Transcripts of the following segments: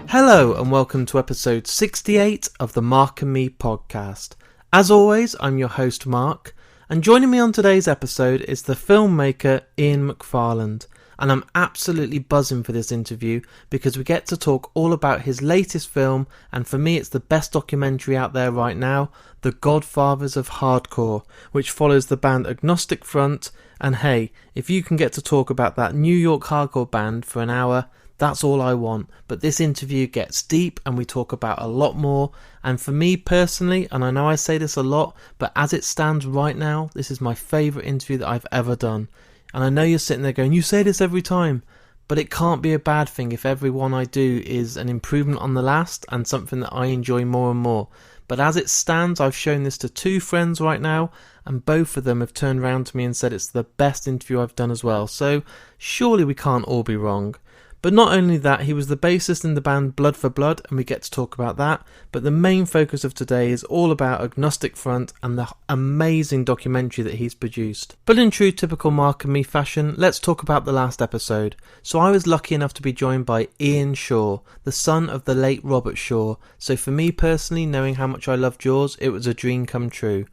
Hello and welcome to episode 68 of the Mark and Me podcast. As always, I'm your host Mark, and joining me on today's episode is the filmmaker Ian McFarland. And I'm absolutely buzzing for this interview because we get to talk all about his latest film, and for me it's the best documentary out there right now, The Godfathers of Hardcore, which follows the band Agnostic Front. And hey, if you can get to talk about that New York hardcore band for an hour, that's all I want. But this interview gets deep and we talk about a lot more. And for me personally, and I know I say this a lot, but as it stands right now, this is my favourite interview that I've ever done. And I know you're sitting there going, you say this every time, but it can't be a bad thing if every one I do is an improvement on the last and something that I enjoy more and more. But as it stands, I've shown this to two friends right now, and both of them have turned around to me and said it's the best interview I've done as well. So surely we can't all be wrong. But not only that, he was the bassist in the band Blood for Blood, and we get to talk about that. But the main focus of today is all about Agnostic Front and the amazing documentary that he's produced. But in true typical Mark and Me fashion, let's talk about the last episode. So I was lucky enough to be joined by Ian Shaw, the son of the late Robert Shaw. So for me personally, knowing how much I love Jaws, it was a dream come true.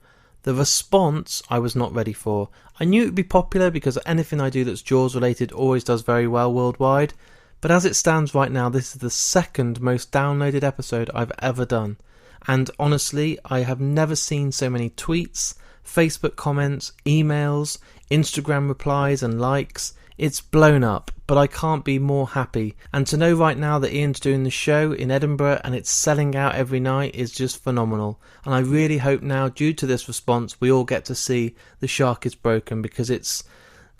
The response I was not ready for. I knew it would be popular because anything I do that's Jaws related always does very well worldwide. But as it stands right now, this is the second most downloaded episode I've ever done. And honestly, I have never seen so many tweets, Facebook comments, emails, Instagram replies and likes. It's blown up, but I can't be more happy. And to know right now that Ian's doing the show in Edinburgh and it's selling out every night is just phenomenal. And I really hope now, due to this response, we all get to see The Shark is Broken, because it's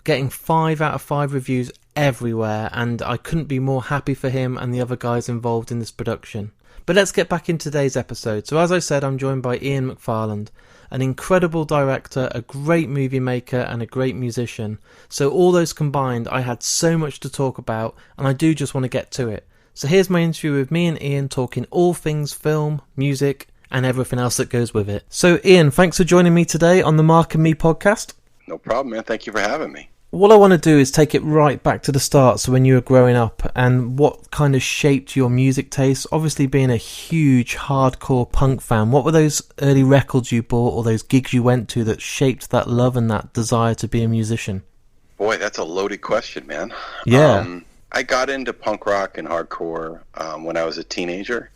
getting 5 out of 5 reviews everywhere, and I couldn't be more happy for him and the other guys involved in this production. But let's get back into today's episode. So as I said, I'm joined by Ian McFarland, an incredible director, a great movie maker and a great musician. So all those combined, I had so much to talk about, and I do just want to get to it. So here's my interview with me and Ian talking all things film, music and everything else that goes with it. So Ian, thanks for joining me today on the Mark and Me podcast. No problem, man. Thank you for having me. What I want to do is take it right back to the start, so when you were growing up, and what kind of shaped your music taste. Obviously being a huge hardcore punk fan, what were those early records you bought or those gigs you went to that shaped that love and that desire to be a musician? Boy, that's a loaded question, man. Yeah. I got into punk rock and hardcore when I was a teenager.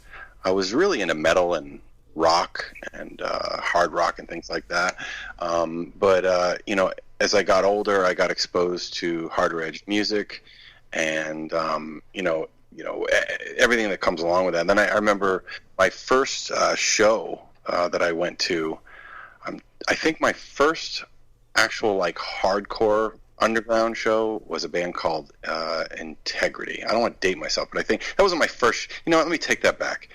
I was really into metal and rock and hard rock and things like that. But as I got older, I got exposed to harder edge music and, everything that comes along with that. And then I remember my first show that I went to. I think my first actual hardcore underground show was a band called Integrity. I don't want to date myself, but I think that wasn't my first. Let me take that back.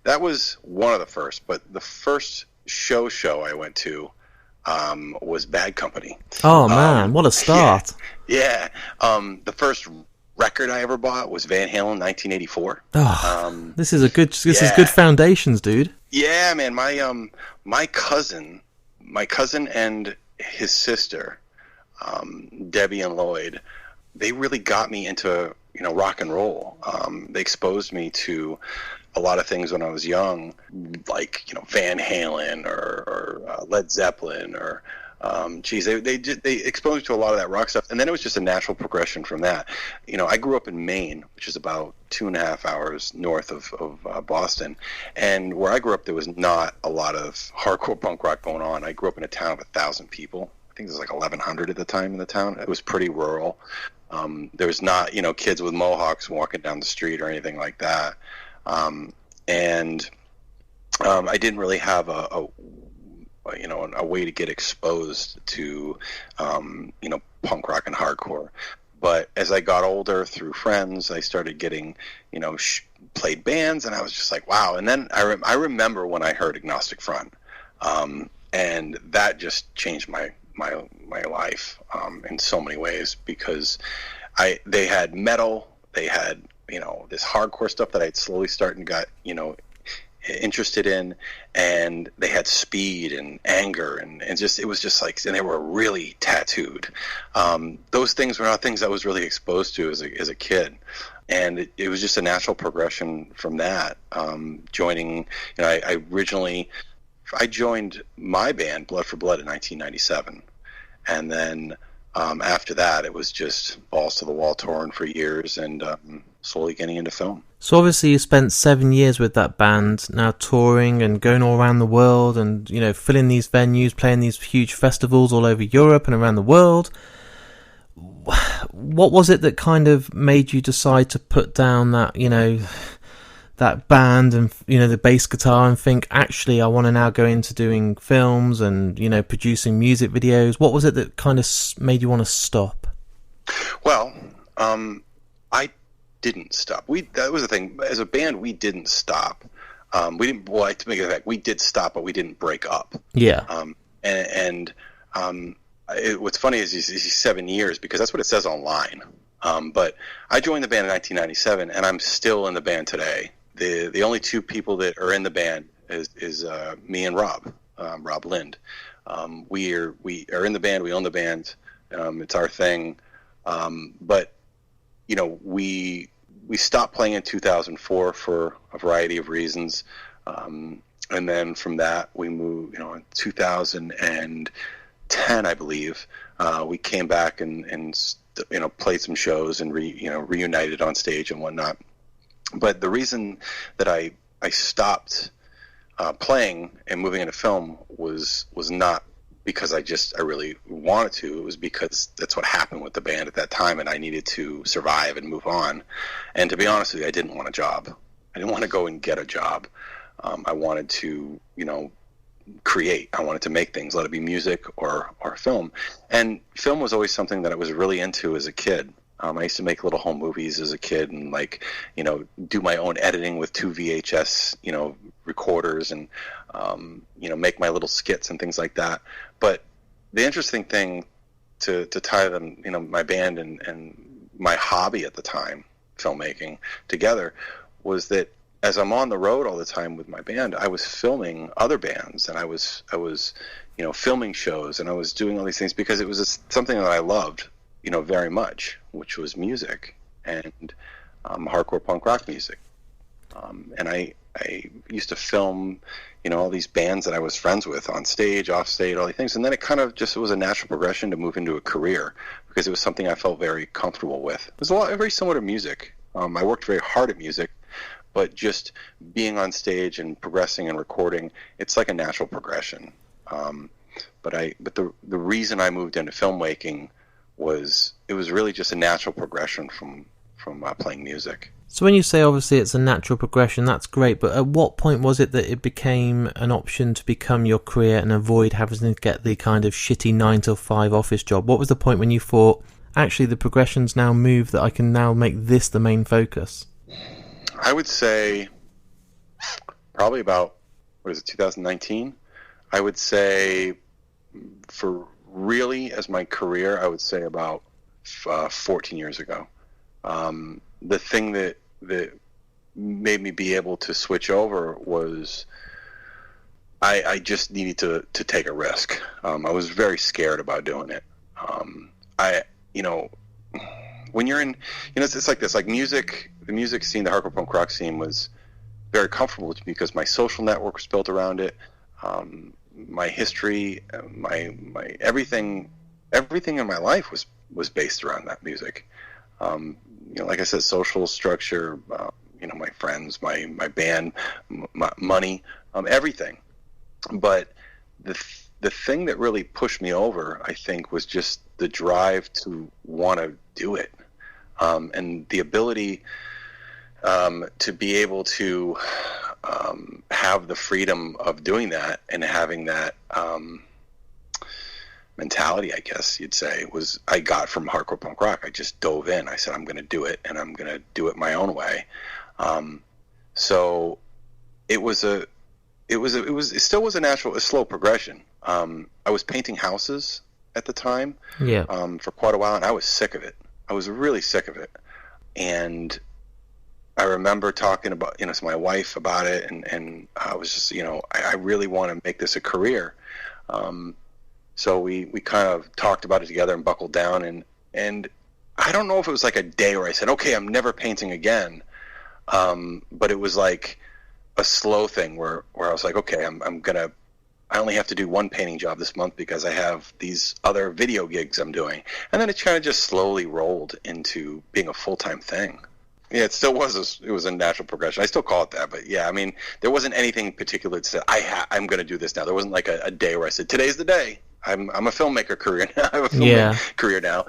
That was one of the first, but the first show I went to was Bad Company. Oh man, what a start! Yeah. The first record I ever bought was Van Halen, 1984. This is good foundations, dude. Yeah, man. My cousin and his sister, Debbie and Lloyd, they really got me into rock and roll. They exposed me to a lot of things when I was young, like Van Halen or Led Zeppelin or they exposed me to a lot of that rock stuff, and then it was just a natural progression from that. I grew up in Maine, which is about 2.5 hours north of Boston, and where I grew up there was not a lot of hardcore punk rock going on. I grew up in a town of 1,000 people. I think there was 1,100 at the time in the town. It was pretty rural. There was not kids with mohawks walking down the street or anything like that. And I didn't really have a way to get exposed to punk rock and hardcore. But as I got older, through friends, I started getting played bands, and I was just like, wow. And then I remember when I heard Agnostic Front, and that just changed my life in so many ways, because they had metal, they had this hardcore stuff that I'd slowly started and got interested in, and they had speed and anger, and it was just like, and they were really tattooed. Those things were not things I was really exposed to as a kid. And it was just a natural progression from that. Joining, I joined my band, Blood for Blood, in 1997. And then after that, it was just balls to the wall touring for years, and slowly getting into film. So obviously you spent 7 years with that band, now touring and going all around the world and, filling these venues, playing these huge festivals all over Europe and around the world. What was it that kind of made you decide to put down that, that band and, the bass guitar and think, actually, I want to now go into doing films and, producing music videos? What was it that kind of made you want to stop? Well, I didn't stop. That was the thing. As a band, we didn't stop. We didn't, well, to make it a fact, we did stop, but we didn't break up. Yeah. What's funny is you see 7 years, because that's what it says online. But I joined the band in 1997, and I'm still in the band today. The only two people that are in the band is me and Rob Lind. We are in the band. We own the band. It's our thing. But we stopped playing in 2004 for a variety of reasons. And then from that we moved. In 2010, I believe, we came back and played some shows and reunited on stage and whatnot. But the reason that I stopped playing and moving into film was not because I really wanted to. It was because that's what happened with the band at that time, and I needed to survive and move on. And to be honest with you, I didn't want a job. I didn't want to go and get a job. I wanted to, create. I wanted to make things, let it be music or film. And film was always something that I was really into as a kid. I used to make little home movies as a kid and do my own editing with 2 VHS, recorders and, make my little skits and things like that. But the interesting thing to tie them, my band and my hobby at the time, filmmaking, together, was that as I'm on the road all the time with my band, I was filming other bands, and I was filming shows, and I was doing all these things because it was something that I loved, very much, which was music and hardcore punk rock music. And I used to film, all these bands that I was friends with on stage, off stage, all these things. And then it kind of just was a natural progression to move into a career because it was something I felt very comfortable with. It was very similar to music. I worked very hard at music, but just being on stage and progressing and recording, it's like a natural progression. But the reason I moved into filmmaking was really just a natural progression from playing music. So when you say obviously it's a natural progression, that's great, but at what point was it that it became an option to become your career and avoid having to get the kind of shitty 9-to-5 office job? What was the point when you thought, actually the progression's now moved, that I can now make this the main focus? I would say probably about, 2019? I would say for really as my career, I would say about 14 years ago. The thing that made me be able to switch over was I just needed to take a risk. I was very scared about doing it. When you're in, it's like this, like music, the music scene, the hardcore punk rock scene was very comfortable to me because my social network was built around it. My history, my everything in my life was based around that music. Like I said, social structure, my friends, my band, my money, everything. But the thing that really pushed me over, I think, was just the drive to want to do it, and the ability to be able to have the freedom of doing that and having that mentality, I guess you'd say, was I got from hardcore punk rock. I just dove in. I said, I'm going to do it, and I'm going to do it my own way. So it still was a slow progression. I was painting houses at the time, for quite a while, and I was sick of it. I was really sick of it. And I remember talking about, to my wife about it, and I was just, I really want to make this a career. So we kind of talked about it together and buckled down, and I don't know if it was like a day where I said, okay, I'm never painting again. But it was like a slow thing where I was like, okay, I only have to do one painting job this month because I have these other video gigs I'm doing. And then it kind of just slowly rolled into being a full-time thing. Yeah, it still was. It was a natural progression. I still call it that, but yeah, I mean, there wasn't anything particular that said I'm going to do this now. There wasn't like a day where I said, today's the day. I'm a filmmaker career now. I have a filmmaker career now.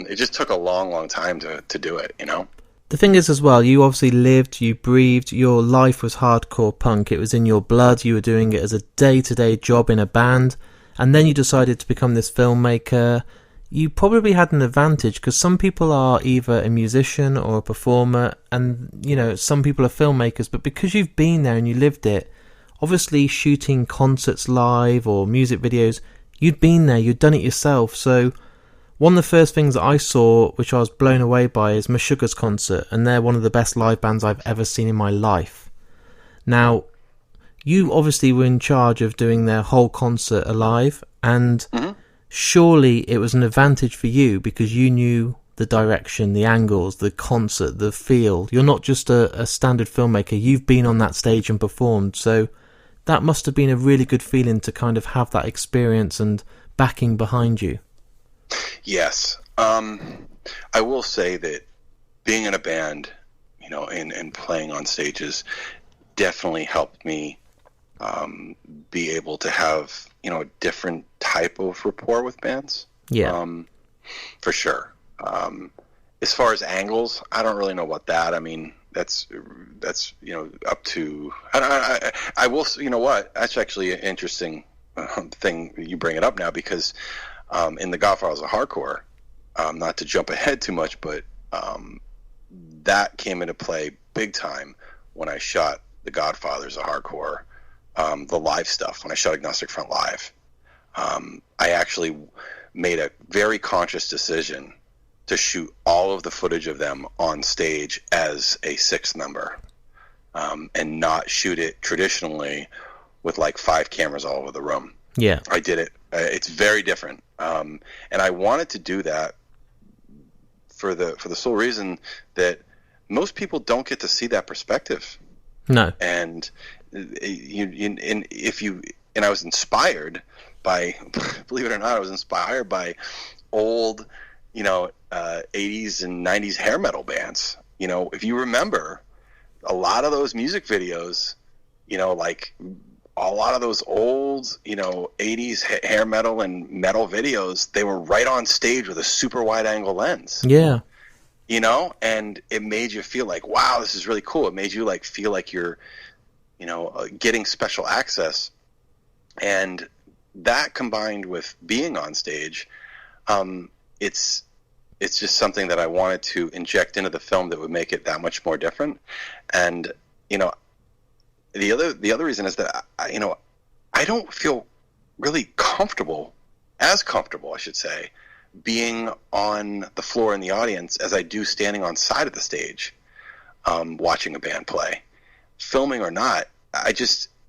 It just took a long, long time to do it. The thing is as well, you obviously lived, you breathed, your life was hardcore punk. It was in your blood. You were doing it as a day-to-day job in a band, and then you decided to become this filmmaker. You probably had an advantage because some people are either a musician or a performer, and some people are filmmakers, but because you've been there and you lived it, obviously shooting concerts live or music videos, you'd been there, you'd done it yourself. So one of the first things that I saw, which I was blown away by, is Meshuggah's concert, and they're one of the best live bands I've ever seen in my life. Now, you obviously were in charge of doing their whole concert alive, and surely it was an advantage for you because you knew the direction, the angles, the concert, the feel. You're not just a standard filmmaker. You've been on that stage and performed, so that must have been a really good feeling to kind of have that experience and backing behind you. Yes. I will say that being in a band, and playing on stages definitely helped me be able to have, a different type of rapport with bands. Yeah. For sure. As far as angles, I don't really know about that. I mean, that's up to I will, what, that's actually an interesting thing you bring it up now, because in the Godfathers of Hardcore, not to jump ahead too much, but that came into play big time when I shot the Godfathers of Hardcore, the live stuff, when I shot Agnostic Front live. I actually made a very conscious decision to shoot all of the footage of them on stage as a sixth member, and not shoot it traditionally with like 5 cameras all over the room. Yeah, I did it. It's very different, and I wanted to do that for the sole reason that most people don't get to see that perspective. No, and I was inspired by, believe it or not, I was inspired by old, 80s and 90s hair metal bands. If you remember, a lot of those music videos, like a lot of those old, 80s hair metal and metal videos, they were right on stage with a super wide angle lens. Yeah. And it made you feel like, wow, this is really cool. It made you like feel like you're, getting special access. And that combined with being on stage, it's just something that I wanted to inject into the film that would make it that much more different. And, the other reason is that I don't feel really comfortable, I should say, being on the floor in the audience as I do standing on side of the stage, watching a band play, filming or not.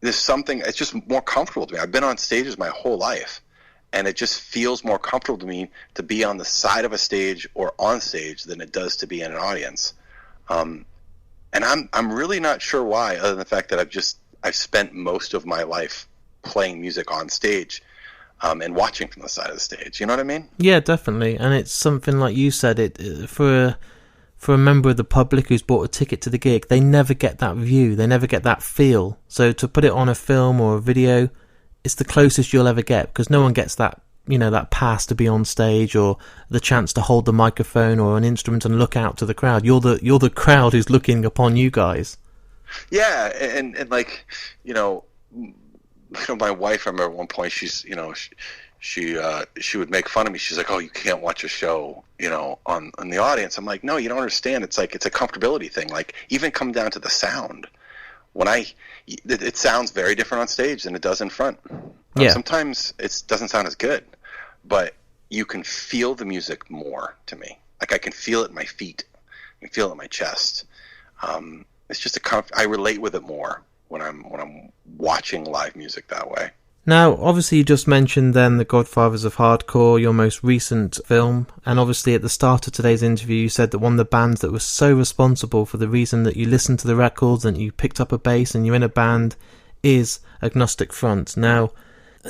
There's something, it's just more comfortable to me. I've been on stages my whole life, and it just feels more comfortable to me to be on the side of a stage or on stage than it does to be in an audience. And I'm really not sure why, other than the fact that I've spent most of my life playing music on stage, and watching from the side of the stage. You know what I mean? Yeah, definitely. And it's something like you said, for a member of the public who's bought a ticket to the gig, they never get that view, they never get that feel. So to put it on a film or a video, it's the closest you'll ever get, because no one gets that, that pass to be on stage or the chance to hold the microphone or an instrument and look out to the crowd. You're the crowd who's looking upon you guys. Yeah, and like, my wife, I remember at one point, she's, she would make fun of me. She's like, "Oh, you can't watch a show, on the audience." I'm like, "No, you don't understand. It's like, it's a comfortability thing. Like, even come down to the sound. When it sounds very different on stage than it does in front. Yeah. Sometimes it doesn't sound as good, but you can feel the music more to me. Like, I can feel it in my feet. I can feel it in my chest. It's just I relate with it more when I'm watching live music that way. Now, obviously, you just mentioned then The Godfathers of Hardcore, your most recent film, and obviously at the start of today's interview you said that one of the bands that was so responsible for the reason that you listened to the records and you picked up a bass and you're in a band is Agnostic Front. Now,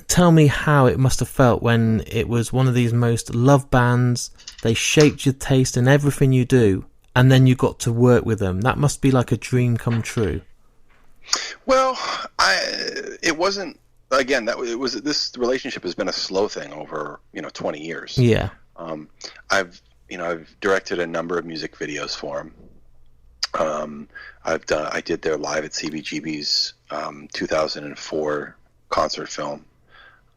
tell me how it must have felt when it was one of these most loved bands, they shaped your taste in everything you do, and then you got to work with them. That must be like a dream come true. Well, it wasn't. Again, this relationship has been a slow thing over 20 years. Yeah. I've directed a number of music videos for them. I did their Live at CBGB's 2004 concert film.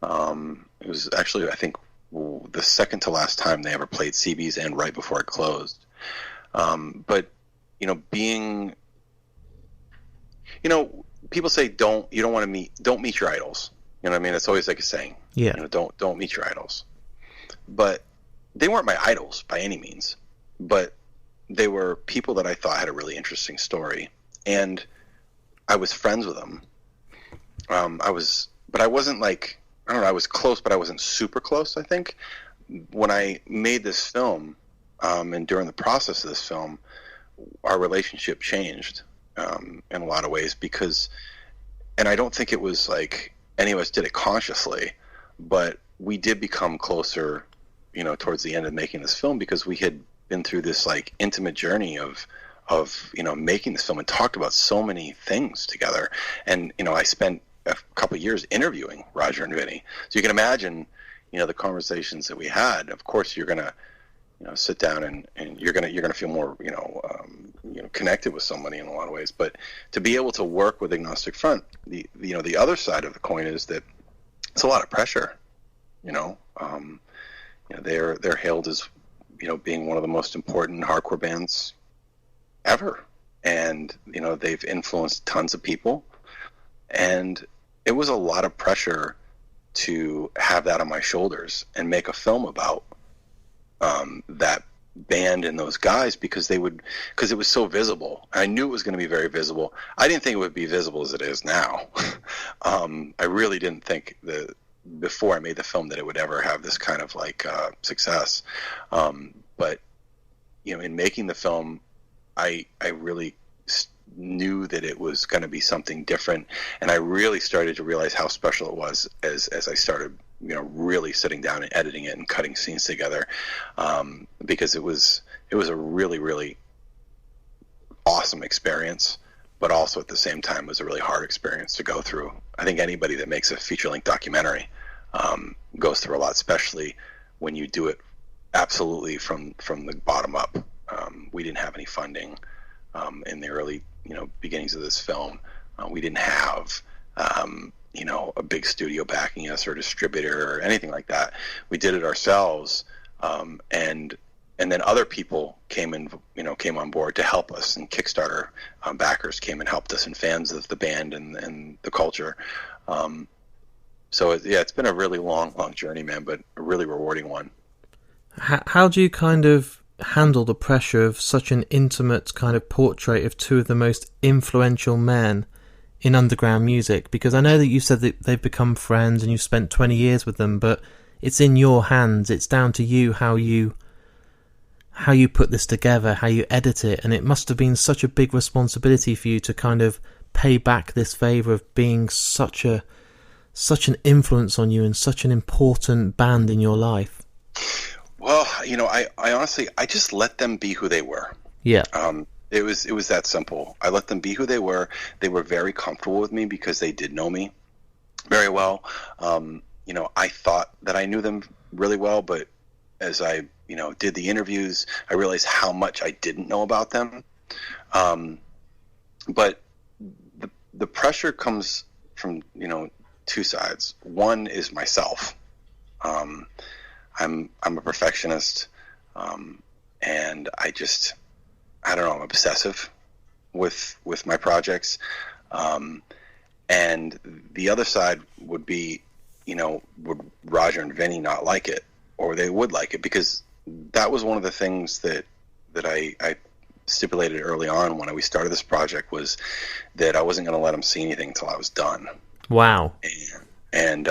It was actually, I think, the second to last time they ever played CB's, and right before it closed. But people say don't meet your idols. You know what I mean? It's always like a saying. Yeah. Don't meet your idols. But they weren't my idols by any means. But they were people that I thought had a really interesting story, and I was friends with them. But I wasn't like, I don't know, I was close, but I wasn't super close. I think when I made this film, and during the process of this film, our relationship changed. In a lot of ways, and I don't think it was like any of us did it consciously, but we did become closer, towards the end of making this film, because we had been through this like intimate journey of making this film and talked about so many things together. And I spent a couple of years interviewing Roger and Vinny, so you can imagine, the conversations that we had. Of course, you're gonna sit down and you're gonna feel more connected with somebody in a lot of ways. But to be able to work with Agnostic Front, the other side of the coin is that it's a lot of pressure. They're hailed as being one of the most important hardcore bands ever, and they've influenced tons of people, and it was a lot of pressure to have that on my shoulders and make a film about that band and those guys, because it was so visible. I knew it was going to be very visible. I didn't think it would be visible as it is now. I really didn't think that before I made the film that it would ever have this kind of like success. But in making the film, I really knew that it was going to be something different, and I really started to realize how special it was as I started really sitting down and editing it and cutting scenes together, because it was a really, really awesome experience, but also at the same time was a really hard experience to go through. I think anybody that makes a feature-length documentary goes through a lot, especially when you do it absolutely from the bottom up. We didn't have any funding in the early beginnings of this film. We didn't have a big studio backing us or distributor or anything like that. We did it ourselves, and then other people came on board to help us, and Kickstarter backers came and helped us, and fans of the band and the culture. So it's been a really long journey, man, but a really rewarding one. How do you kind of handle the pressure of such an intimate kind of portrait of two of the most influential men in underground music? Because I know that you said that they've become friends and you've spent 20 years with them, but it's in your hands. It's down to you how you put this together, how you edit it, and it must have been such a big responsibility for you to kind of pay back this favour of being such an influence on you and such an important band in your life. Well, I honestly, I just let them be who they were. Yeah. It was that simple. I let them be who they were. They were very comfortable with me because they did know me very well. I thought that I knew them really well, but as I, did the interviews, I realized how much I didn't know about them. But the pressure comes from, two sides. One is myself. I'm a perfectionist, and I don't know, I'm obsessive with my projects. And the other side would be, would Roger and Vinny not like it, or they would like it? Because that was one of the things that I stipulated early on when we started this project was that I wasn't going to let them see anything until I was done. Wow. And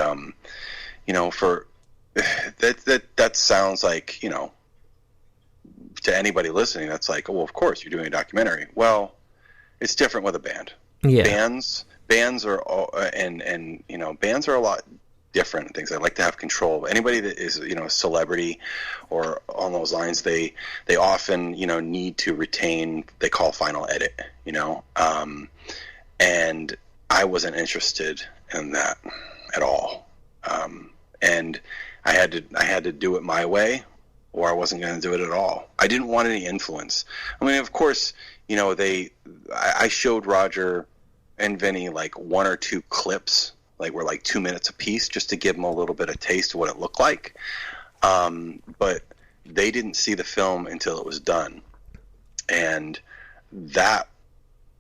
for that sounds like, to anybody listening, that's like, oh, well, of course you're doing a documentary. Well, it's different with a band. Yeah. Bands are bands are a lot different and things. I like to have control. Anybody that is, a celebrity or on those lines, they often, need to retain, they call final edit, and I wasn't interested in that at all. And I had to do it my way, or I wasn't going to do it at all. I didn't want any influence. I mean, of course, I showed Roger and Vinny like one or two clips, like were like 2 minutes a piece, just to give them a little bit of taste of what it looked like. But they didn't see the film until it was done, and that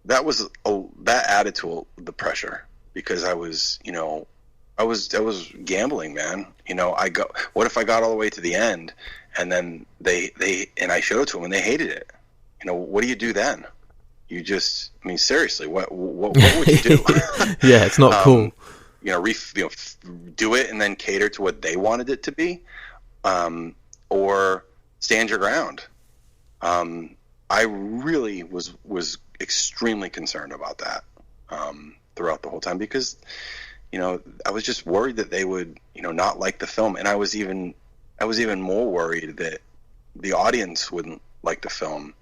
added to the pressure, because I was gambling, man. What if I got all the way to the end and then I showed it to them and they hated it? What do you do then? You just, seriously, what would you do? Yeah, it's not cool. Do it and then cater to what they wanted it to be, or stand your ground. I really was extremely concerned about that throughout the whole time, because I was just worried that they would not like the film, and I was even more worried that the audience wouldn't like the film.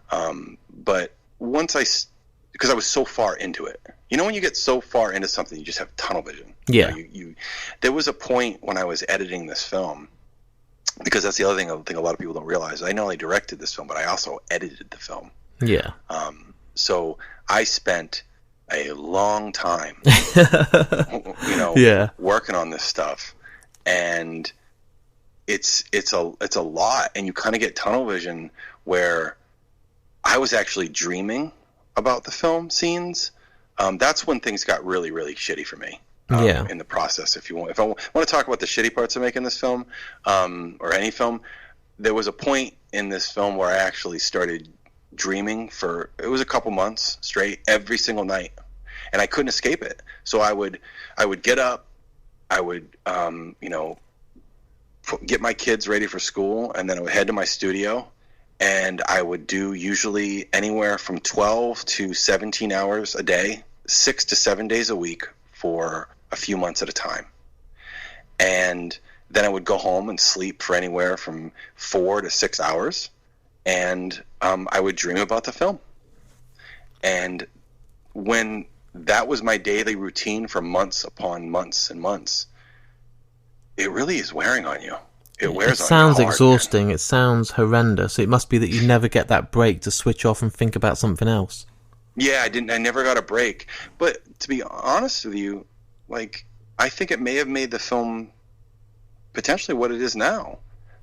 But because I was so far into it, when you get so far into something, you just have tunnel vision. Yeah. There was a point when I was editing this film, because that's the other thing I think a lot of people don't realize. I not only directed this film, but I also edited the film. Yeah. So I spent a long time, working on this stuff, and it's a lot, and you kind of get tunnel vision where I was actually dreaming about the film scenes. That's when things got really, really shitty for me. In the process, if I want to talk about the shitty parts of making this film, or any film, there was a point in this film where I actually started dreaming it was a couple months straight, every single night, and I couldn't escape it. So I would get up, I would get my kids ready for school, and then I would head to my studio, and I would do usually anywhere from 12 to 17 hours a day, 6 to 7 days a week for a few months at a time. And then I would go home and sleep for anywhere from 4 to 6 hours, and I would dream about the film. And when that was my daily routine for months upon months and months, it really is wearing on you. It wears on you. It sounds hard, exhausting. man. It sounds horrendous. It must be that you never get that break to switch off and think about something else. Yeah, I never got a break. But to be honest with you, I think it may have made the film potentially what it is now,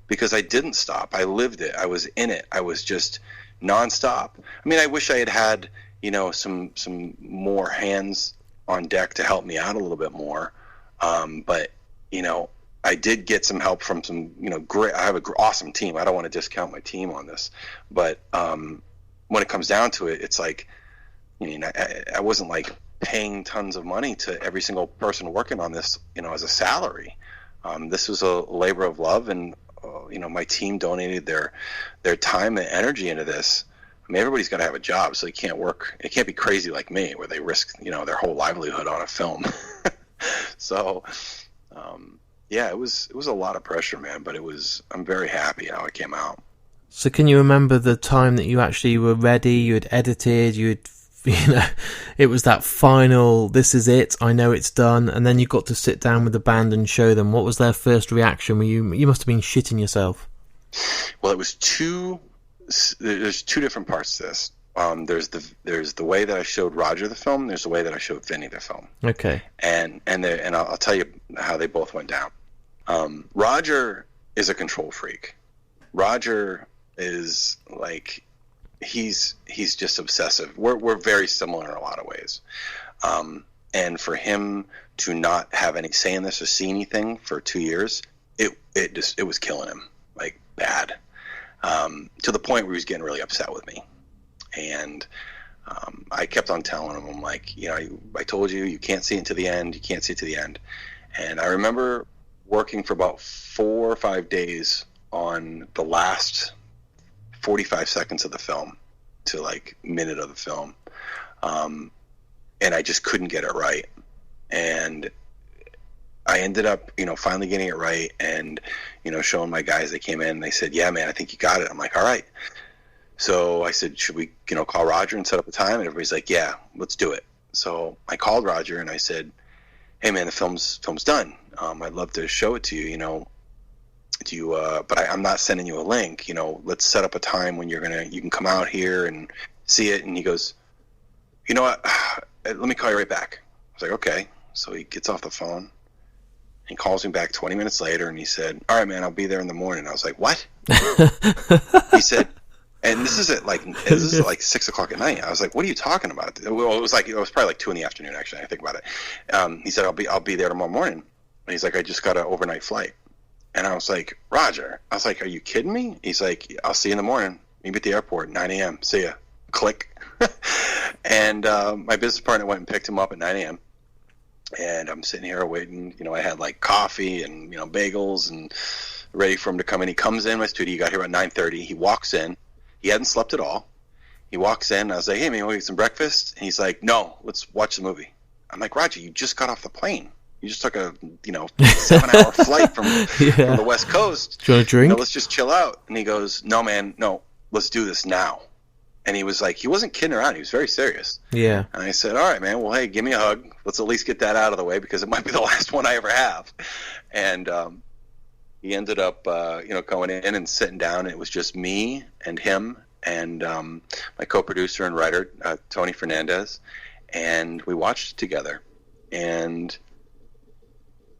because I didn't stop. I lived it. I was in it. I was just nonstop. I wish I had some more hands on deck to help me out a little bit more. But I did get some help from some great. I have an awesome team. I don't want to discount my team on this, but when it comes down to it, it's like, I wasn't paying tons of money to every single person working on this, as a salary. This was a labor of love, and my team donated their time and energy into this. Everybody's got to have a job, so they can't work. It can't be crazy like me, where they risk their whole livelihood on a film. So, it was a lot of pressure, man. But I'm very happy how it came out. So, can you remember the time that you actually were ready? You had edited. It was that final, this is it, I know it's done, and then you got to sit down with the band and show them. What was their first reaction? You must have been shitting yourself. Well, there's two different parts to this. There's the way that I showed Roger the film. There's the way that I showed Vinny the film. Okay. And I'll tell you how they both went down. Roger is a control freak. Roger is he's just obsessive. We're very similar in a lot of ways. And for him to not have any say in this or see anything for 2 years, it was killing him, bad. To the point where he was getting really upset with me. And I kept on telling him, I'm like, I told you can't see it to the end. You can't see it to the end. And I remember working for about 4 or 5 days on the last 45 seconds of the film to like minute of the film. And I just couldn't get it right. And I ended up, finally getting it right and, showing my guys. They came in and they said, yeah, man, I think you got it. I'm like, all right. So I said, should we, call Roger and set up a time? And everybody's like, yeah, let's do it. So I called Roger and I said, hey man, the film's done. I'd love to show it to you, do you, but I'm not sending you a link, let's set up a time when you can come out here and see it. And he goes, you know what? Let me call you right back. I was like, okay. So he gets off the phone. He calls me back 20 minutes later, and he said, all right, man, I'll be there in the morning. I was like, what? He said, and this is at like 6 o'clock at night. I was like, what are you talking about? Well, it was probably like 2 PM, actually. I think about it. He said, I'll be there tomorrow morning. And he's like, I just got an overnight flight. And I was like, Roger. I was like, are you kidding me? He's like, I'll see you in the morning. Meet me at the airport, 9 a.m. See ya. Click. And my business partner went and picked him up at 9 a.m. And I'm sitting here waiting. I had like coffee and bagels and ready for him to come in. He comes in my studio. He got here at 9:30. He walks in. He hadn't slept at all. He walks in. I was like, hey, man, want to get some breakfast? And he's like, no, let's watch the movie. I'm like, Roger, you just got off the plane. You just took a 7-hour flight from the West Coast. Do you want a drink? Let's just chill out. And he goes, no, man, no, let's do this now. And he was like, he wasn't kidding around. He was very serious. Yeah. And I said, all right, man, well, hey, give me a hug. Let's at least get that out of the way because it might be the last one I ever have. And he ended up, going in and sitting down. And it was just me and him and my co-producer and writer, Tony Fernandez. And we watched it together. And,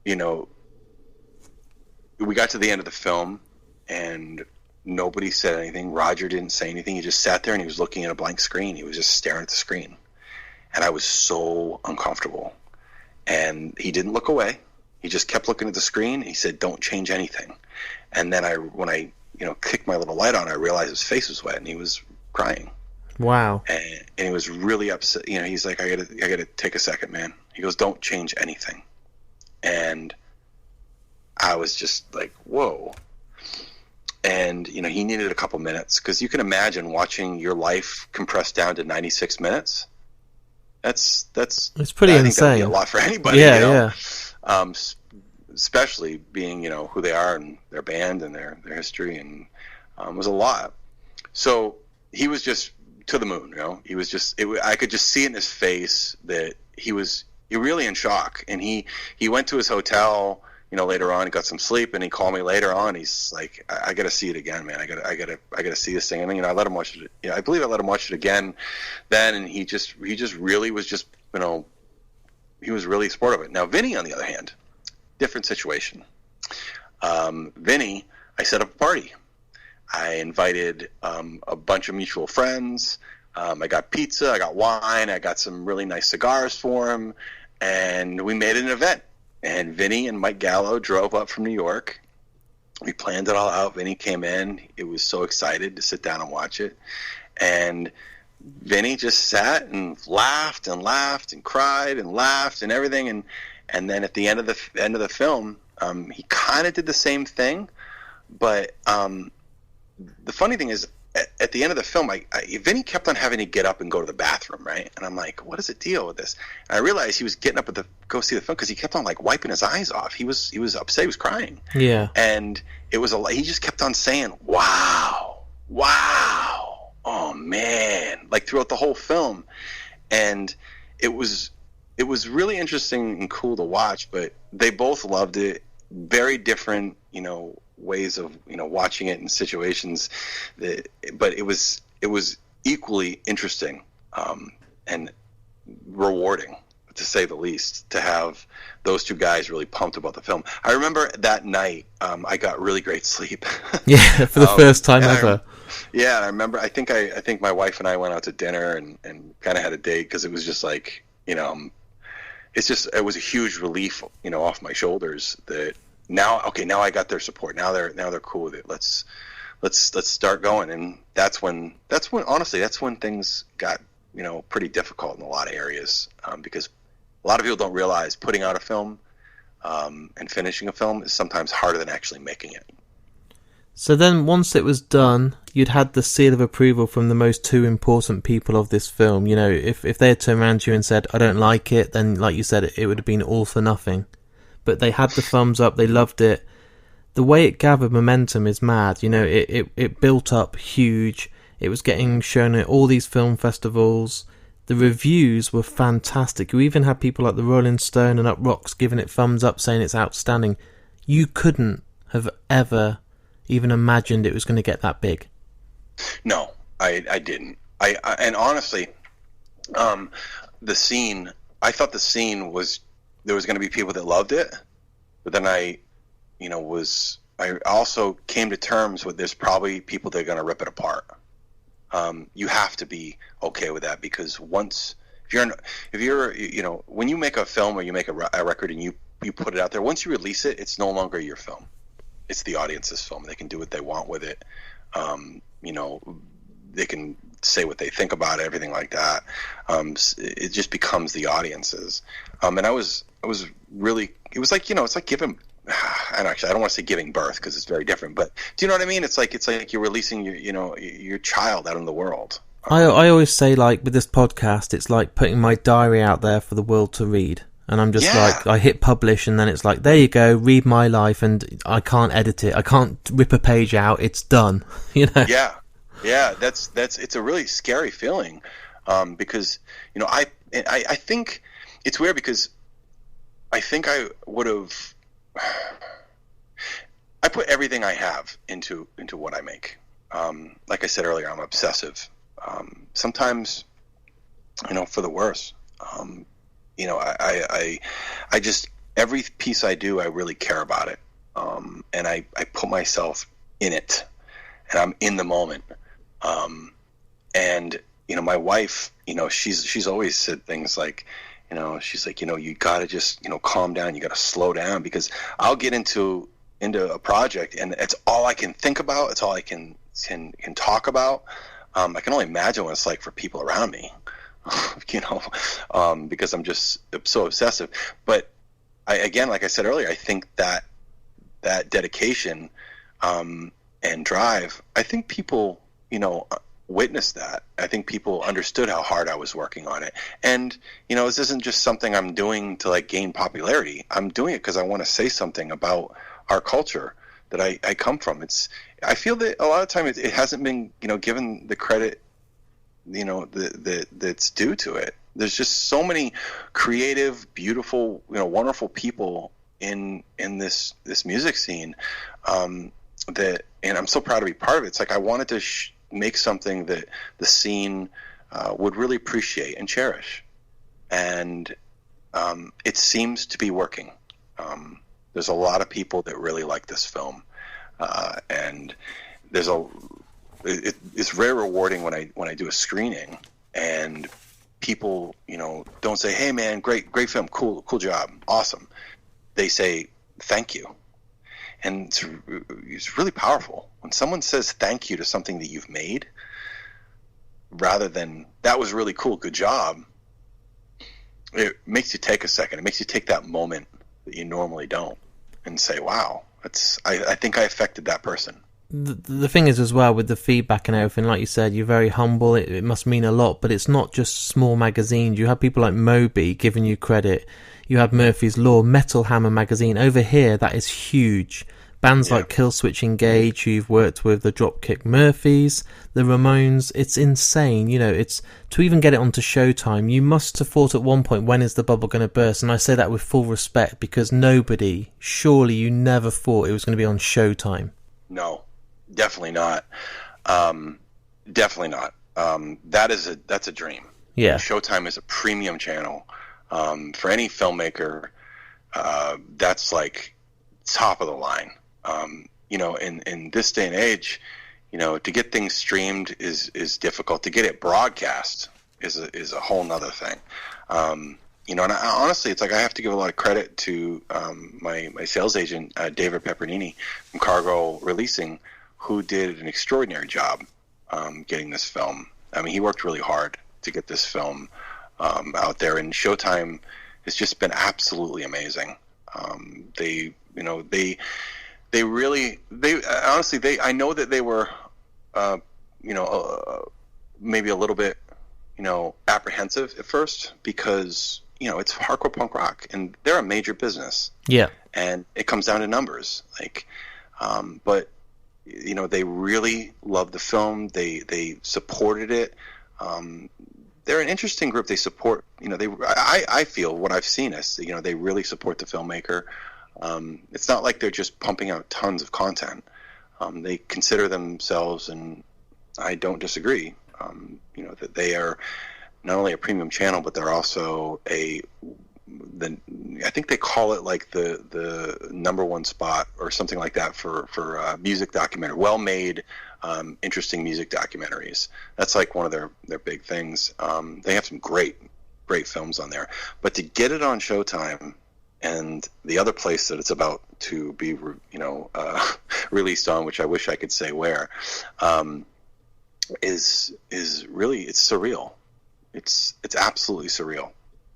we got to the end of the film and nobody said anything. Roger didn't say anything. He just sat there and he was looking at a blank screen. He was just staring at the screen. And I was so uncomfortable. And he didn't look away. He just kept looking at the screen. He said, don't change anything. And then when I kicked my little light on, I realized his face was wet and he was crying. Wow. And he was really upset. He's like, I gotta take a second, man. He goes, don't change anything. And I was just like, whoa. And, he needed a couple minutes because you can imagine watching your life compressed down to 96 minutes. It's pretty insane. I think that'd be a lot for anybody. Yeah. Especially being, who they are and their band and their history, and it was a lot. So he was just to the moon, He was just. I could just see in his face that he was really in shock. And he went to his hotel. Later on, he got some sleep, and he called me later on. He's like, "I got to see it again, man. I got to see this thing." And then, I let him watch it. I believe I let him watch it again. Then, and he just really was just, he was really supportive of it. Now, Vinny, on the other hand, different situation. Vinny, I set up a party. I invited a bunch of mutual friends. I got pizza. I got wine. I got some really nice cigars for him, and we made an event. And Vinny and Mike Gallo drove up from New York. We planned it all out. Vinny came in. He was so excited to sit down and watch it. And Vinny just sat and laughed and cried and laughed and everything. And then at the end of the film, he kind of did the same thing. But the funny thing is, at the end of the film, Vinny kept on having to get up and go to the bathroom, right? And I'm like, what is the deal with this? And I realized he was getting up to go see the film because he kept on like wiping his eyes off. He was upset. He was crying. Yeah. And it was he just kept on saying, wow, oh man, like throughout the whole film. And it was really interesting and cool to watch. But they both loved it. Very different, ways of watching it in situations but it was equally interesting and rewarding, to say the least, to have those two guys really pumped about the film. I remember that night I got really great sleep. Yeah, for the first time ever. I remember I think my wife and I went out to dinner and kind of had a date because it was just like it was a huge relief off my shoulders that now I got their support. Now they're cool with it. Let's let's start going. And that's when honestly, that's when things got, pretty difficult in a lot of areas, because a lot of people don't realize putting out a film and finishing a film is sometimes harder than actually making it. So then once it was done, you'd had the seal of approval from the most two important people of this film. If they had turned around to you and said, I don't like it, then like you said, it would have been all for nothing. But they had the thumbs up, they loved it. The way it gathered momentum is mad. It built up huge. It was getting shown at all these film festivals. The reviews were fantastic. You even had people like the Rolling Stone and Up Rocks giving it thumbs up, saying it's outstanding. You couldn't have ever even imagined it was going to get that big. No, I didn't. And honestly, the scene, I thought the scene was, there was going to be people that loved it, but then I also came to terms with there's probably people that are going to rip it apart. You have to be okay with that, because once, if you're when you make a film or you make a record and you put it out there, once you release it, it's no longer your film. It's the audience's film. They can do what they want with it. They can say what they think about it, everything like that. It just becomes the audience's. And I was really, it was like, it's like giving, and actually I don't want to say giving birth because it's very different, but do you know what I mean? It's like you're releasing your child out in the world. I always say, like, with this podcast, it's like putting my diary out there for the world to read. And I'm just like, I hit publish, and then it's like, there you go, read my life, and I can't edit it. I can't rip a page out. It's done. Yeah. It's a really scary feeling, because I think it's weird, because I think I would have, I put everything I have into what I make. Like I said earlier, I'm obsessive. Sometimes, for the worse. I just, every piece I do, I really care about it. And I put myself in it, and I'm in the moment. And my wife, she's always said things like, she's like, you gotta just, calm down. You gotta slow down, because I'll get into a project and it's all I can think about. It's all I can talk about. I can only imagine what it's like for people around me. Because I'm just so obsessive. But again, like I said earlier, I think that dedication and drive, I think people, witnessed that. I think people understood how hard I was working on it. And, this isn't just something I'm doing to like gain popularity. I'm doing it because I want to say something about our culture that I come from. I feel that a lot of times it hasn't been, given the credit that's due to it. There's just so many creative, beautiful, wonderful people in this music scene, that, and I'm so proud to be part of it. It's like I wanted to make something that the scene would really appreciate and cherish, and it seems to be working. There's a lot of people that really like this film, and it's very rewarding when I do a screening and people, don't say, "Hey man, great film, cool job, awesome." They say, "Thank you." And it's really powerful when someone says thank you to something that you've made, rather than "that was really cool, good job." It makes you take a second. It makes you take that moment that you normally don't and say, "Wow, I think I affected that person." The thing is as well with the feedback and everything, like you said, you're very humble. It must mean a lot, but it's not just small magazines. You have people like Moby giving you credit. You have Murphy's Law, Metal Hammer magazine. Over here, that is huge. Bands like Killswitch Engage, who you've worked with, the Dropkick Murphys, the Ramones. It's insane. It's to even get it onto Showtime. You must have thought at one point, when is the bubble going to burst? And I say that with full respect, because surely you never thought it was going to be on Showtime. No. Definitely not. Definitely not. That's a dream. Yeah. Showtime is a premium channel. For any filmmaker, that's like top of the line. In this day and age, to get things streamed is difficult. To get it broadcast is a whole nother thing. And honestly, it's like I have to give a lot of credit to my sales agent, David Peppernini from Cargo Releasing, who did an extraordinary job getting this film. I mean, he worked really hard to get this film out there, and Showtime has just been absolutely amazing. They honestly, I know that they were, maybe a little bit, apprehensive at first because, it's hardcore punk rock and they're a major business. Yeah. And it comes down to numbers. But they really loved the film. They supported it. They're an interesting group. They support, I feel what I've seen is, they really support the filmmaker. It's not like they're just pumping out tons of content. They consider themselves, and I don't disagree, that they are not only a premium channel, but they're also I think they call it like the number one spot or something like that for music documentary, well-made, interesting music documentaries. That's like one of their big things. They have some great films on there, but to get it on Showtime and the other place that it's about to be, released on, which I wish I could say where, is really, it's surreal. It's absolutely surreal.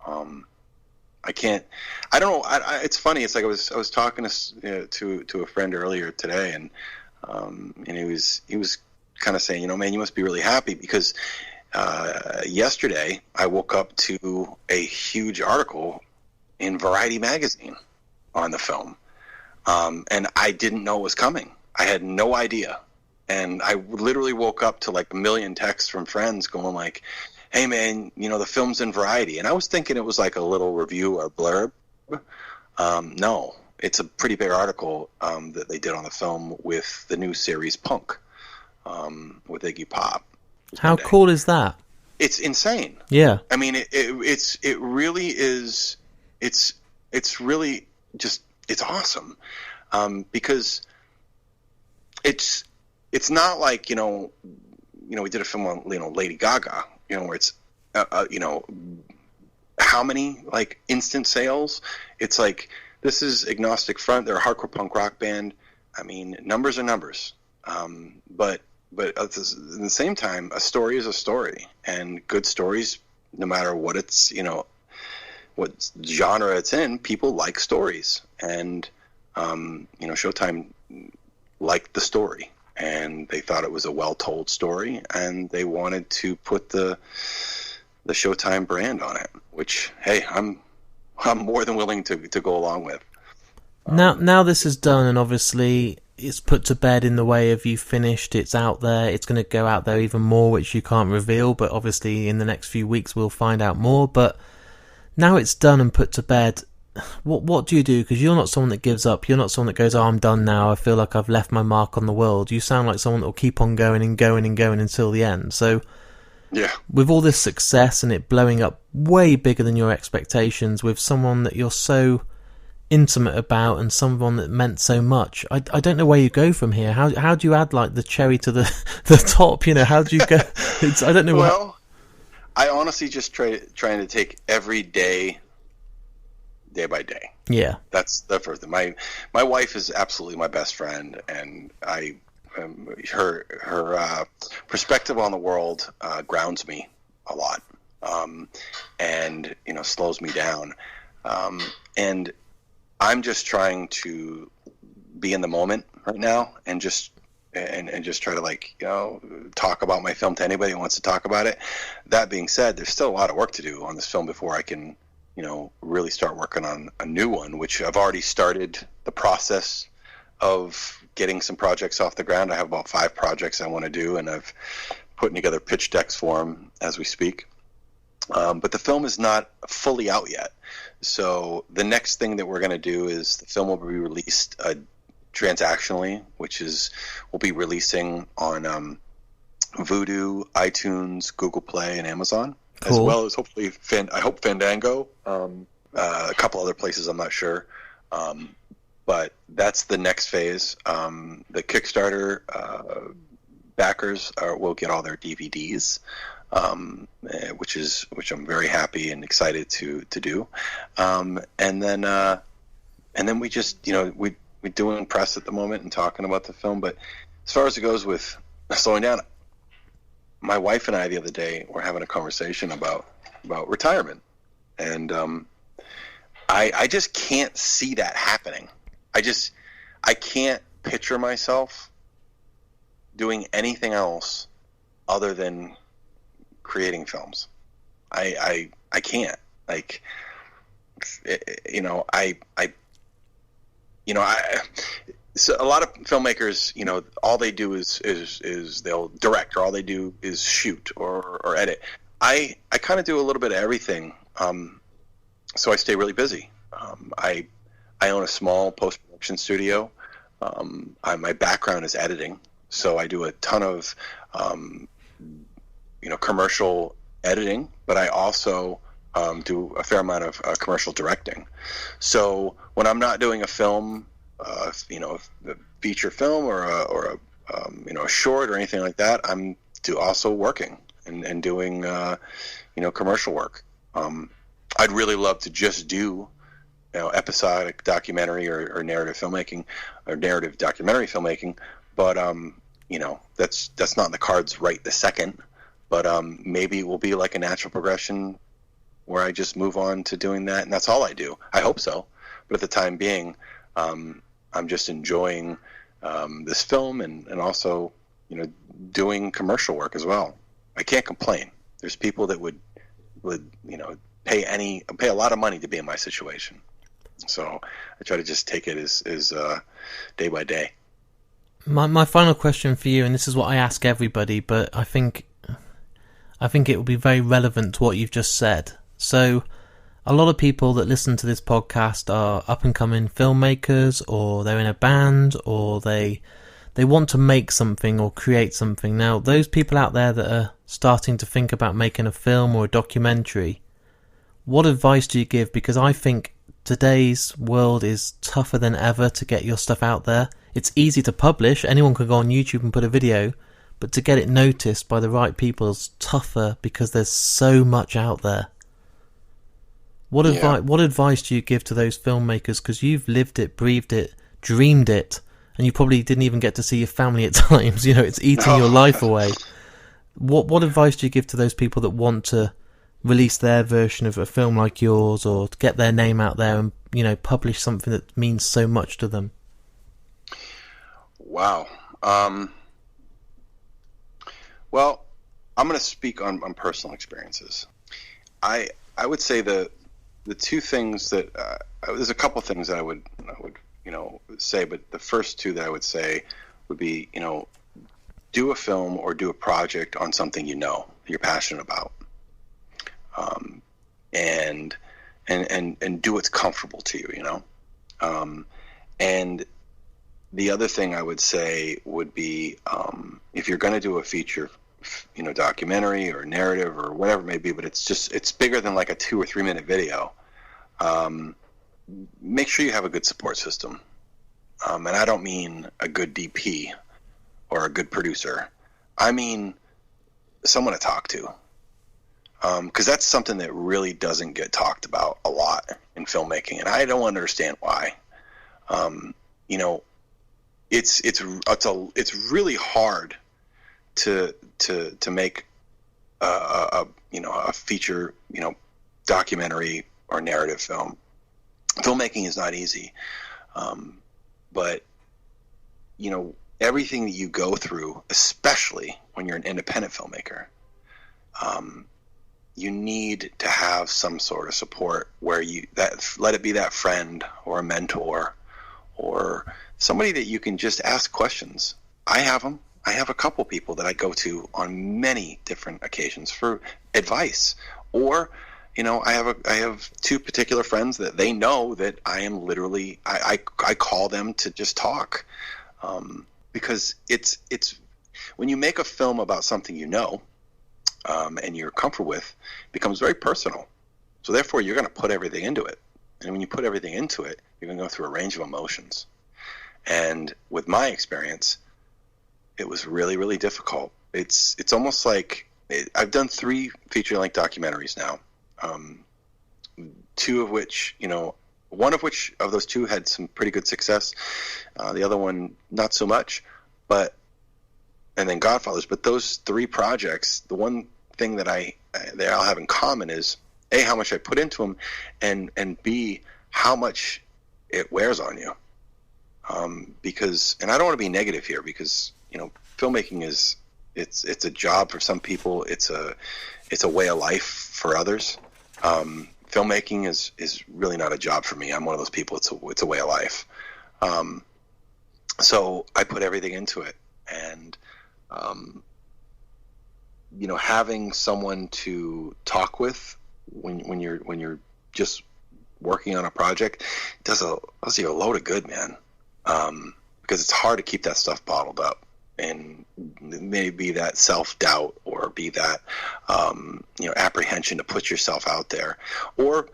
I don't know. It's funny. It's like I was talking to a friend earlier today, and he was kind of saying, man, you must be really happy because yesterday I woke up to a huge article in Variety magazine on the film, and I didn't know it was coming. I had no idea, and I literally woke up to like a million texts from friends going like, hey man, the film's in Variety. And I was thinking it was like a little review or blurb. No, it's a pretty big article that they did on the film with the new series Punk, with Iggy Pop. How cool is that? It's insane. Yeah. I mean, it really is. It's really just, it's awesome. Because it's not like, we did a film on, Lady Gaga, where it's, how many like instant sales? It's like, this is Agnostic Front. They're a hardcore punk rock band. I mean, numbers are numbers. But at the same time, a story is a story, and good stories, no matter what it's, what genre it's in, people like stories. And, Showtime liked the story, and they thought it was a well-told story, and they wanted to put the Showtime brand on it, which, hey, I'm more than willing to go along with. Now this is done, and obviously it's put to bed in the way of you finished, it's out there, it's going to go out there even more, which you can't reveal, but obviously in the next few weeks we'll find out more. But now it's done and put to bed, what do you do? Because you're not someone that gives up. You're not someone that goes, oh, I'm done now, I feel like I've left my mark on the world. You sound like someone that will keep on going and going and going until the end. So yeah, with all this success and it blowing up way bigger than your expectations, with someone that you're so intimate about and someone that meant so much, I don't know where you go from here. How do you add like the cherry to the top? How do you go? I don't know. Well, I honestly just trying to take every day by day. Yeah, that's the first thing. My wife is absolutely my best friend, and her perspective on the world grounds me a lot, and slows me down, and I'm just trying to be in the moment right now, and just try to talk about my film to anybody who wants to talk about it. That being said, there's still a lot of work to do on this film before I can really start working on a new one, which I've already started the process of getting some projects off the ground. I have about 5 projects I want to do, and I've putting together pitch decks for them as we speak. But the film is not fully out yet. So the next thing that we're going to do is the film will be released transactionally, which is we'll be releasing on Vudu, iTunes, Google Play, and Amazon. Cool. As well as hopefully I hope Fandango, a couple other places, I'm not sure. But that's the next phase. The Kickstarter backers will get all their DVDs, which I'm very happy and excited to do. And then we just we're doing press at the moment and talking about the film, but as far as it goes with slowing down, my wife and I the other day were having a conversation about retirement, and I just can't see that happening. I can't picture myself doing anything else other than creating films. I can't, like, so a lot of filmmakers, all they do is they'll direct, or all they do is shoot or edit. I kind of do a little bit of everything, so I stay really busy. I own a small post-production studio. My background is editing, so I do a ton of commercial editing, but I also do a fair amount of commercial directing. So when I'm not doing a film, a feature film or a short or anything like that, I'm also working and doing commercial work. I'd really love to just do episodic documentary or narrative filmmaking or narrative documentary filmmaking, but that's not in the cards right this second. But maybe it will be like a natural progression where I just move on to doing that, and that's all I do. I hope so. But at the time being, I'm just enjoying this film and also, doing commercial work as well. I can't complain. There's people that would pay a lot of money to be in my situation. So I try to just take it as day by day. My final question for you, and this is what I ask everybody, but I think it will be very relevant to what you've just said. So a lot of people that listen to this podcast are up-and-coming filmmakers, or they're in a band, or they want to make something or create something. Now, those people out there that are starting to think about making a film or a documentary, what advice do you give? Because I think today's world is tougher than ever to get your stuff out there. It's easy to publish. Anyone can go on YouTube and put a video, but to get it noticed by the right people is tougher because there's so much out there. What advice do you give to those filmmakers? Because you've lived it, breathed it, dreamed it, and you probably didn't even get to see your family at times. It's eating your life away. What advice do you give to those people that want to release their version of a film like yours, or to get their name out there and publish something that means so much to them? Wow. Well, I'm going to speak on personal experiences. I would say the two things that there's a couple things that I would say, but the first two that I would say would be do a film or do a project on something you're passionate about, and do what's comfortable to you, and the other thing I would say would be, if you're going to do a feature, documentary or narrative or whatever it may be, but it's bigger than like a 2 or 3 minute video. Make sure you have a good support system. And I don't mean a good DP or a good producer. I mean someone to talk to. Because that's something that really doesn't get talked about a lot in filmmaking, and I don't understand why. It's really hard to make a feature, documentary or narrative film. Filmmaking is not easy, but everything that you go through, especially when you're an independent filmmaker, you need to have some sort of support where let it be that friend or a mentor or somebody that you can just ask questions. I have them. I have a couple people that I go to on many different occasions for advice, or I have two particular friends that they know that I am literally I call them to just talk, because it's when you make a film about something and you're comfortable with, it becomes very personal. So therefore, you're going to put everything into it, and when you put everything into it, you're going to go through a range of emotions. And with my experience, it was really, really difficult. It's almost like I've done 3 feature-length documentaries now. 2 of which, one of which of those 2 had some pretty good success. The other one, not so much. But and then Godfathers. But those 3 projects, the one thing that they all have in common is A, how much I put into them, and B, how much it wears on you. Because, and I don't want to be negative here, because filmmaking it's a job for some people. It's a way of life for others. Filmmaking is really not a job for me. I'm one of those people. It's a way of life. So I put everything into it, and having someone to talk with when you're just working on a project does you a load of good, man. Because it's hard to keep that stuff bottled up, and maybe that self-doubt, or be that apprehension to put yourself out there, or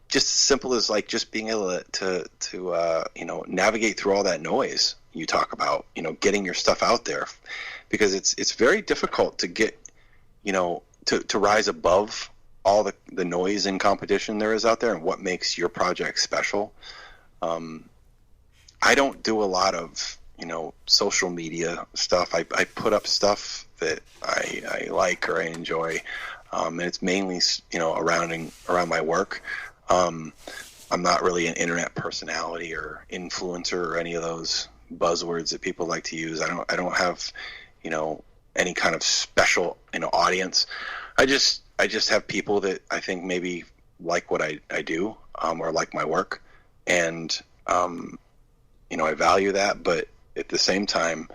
just as simple as like just being able to navigate through all that noise you talk about, getting your stuff out there, because it's very difficult to get to rise above all the noise and competition there is out there, and what makes your project special. I don't do a lot of social media stuff. I put up stuff that I like or I enjoy, and it's mainly around my work. I'm not really an internet personality or influencer or any of those buzzwords that people like to use. I don't have any kind of special audience. I just have people that I think maybe like what I do, or like my work, and I value that, but at the same time,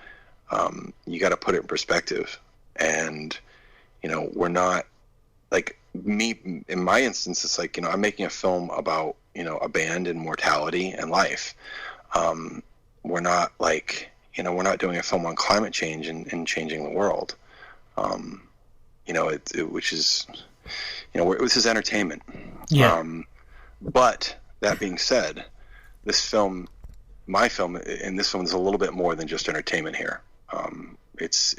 you got to put it in perspective. And we're not like me. In my instance, it's like I'm making a film about a band and mortality and life. We're not like we're not doing a film on climate change and changing the world. Which is this is entertainment. Yeah. But that being said, my film in this film is a little bit more than just entertainment here. It's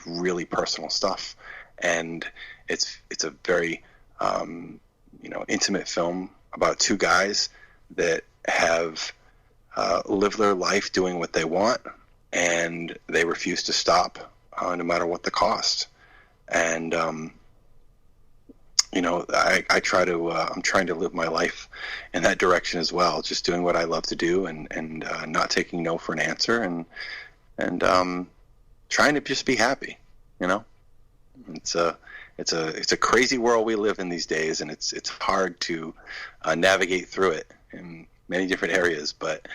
really personal stuff, and it's a very intimate film about 2 guys that have lived their life doing what they want, and they refuse to stop no matter what the cost. And I try to I'm trying to live my life in that direction as well, just doing what I love to do, and not taking no for an answer, and trying to just be happy. It's a crazy world we live in these days, and it's hard to navigate through it in many different areas. But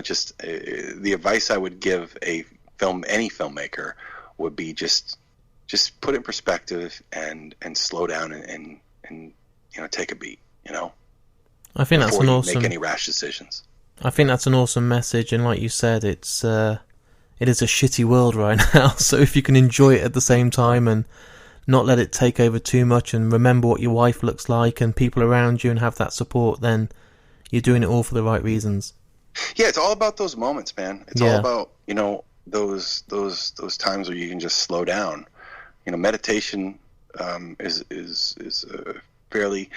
just the advice I would give any filmmaker would be just put it in perspective and slow down and take a beat, I think that's an awesome, make any rash decisions. I think that's an awesome message, and like you said, it is a shitty world right now, so if you can enjoy it at the same time and not let it take over too much, and remember what your wife looks like and people around you, and have that support, then you're doing it all for the right reasons. Yeah, it's all about those moments, man. It's all about those times where you can just slow down. Meditation is a fairly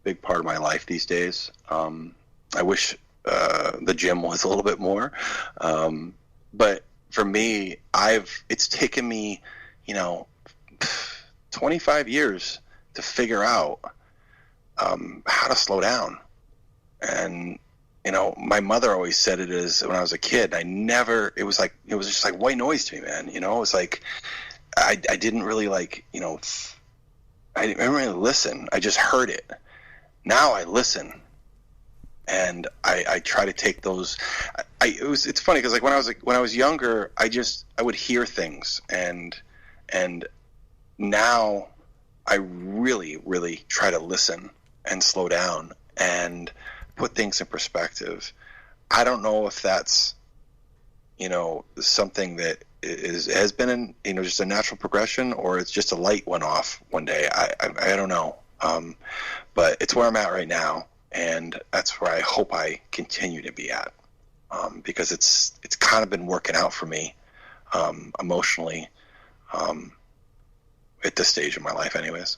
big part of my life these days. I wish the gym was a little bit more, but for me, it's taken me 25 years to figure out how to slow down. And my mother always said it as when I was a kid. It was just like white noise to me, man. It was like I didn't really I didn't really listen. I just heard it. Now I listen, and I try to take those. It's funny because like when I was younger, I would hear things, and now I really, really try to listen and slow down and put things in perspective. I don't know if that's something that has been just a natural progression, or it's just a light went off one day. I don't know, but it's where I'm at right now, and that's where I hope I continue to be at, because it's kind of been working out for me emotionally at this stage of my life anyways.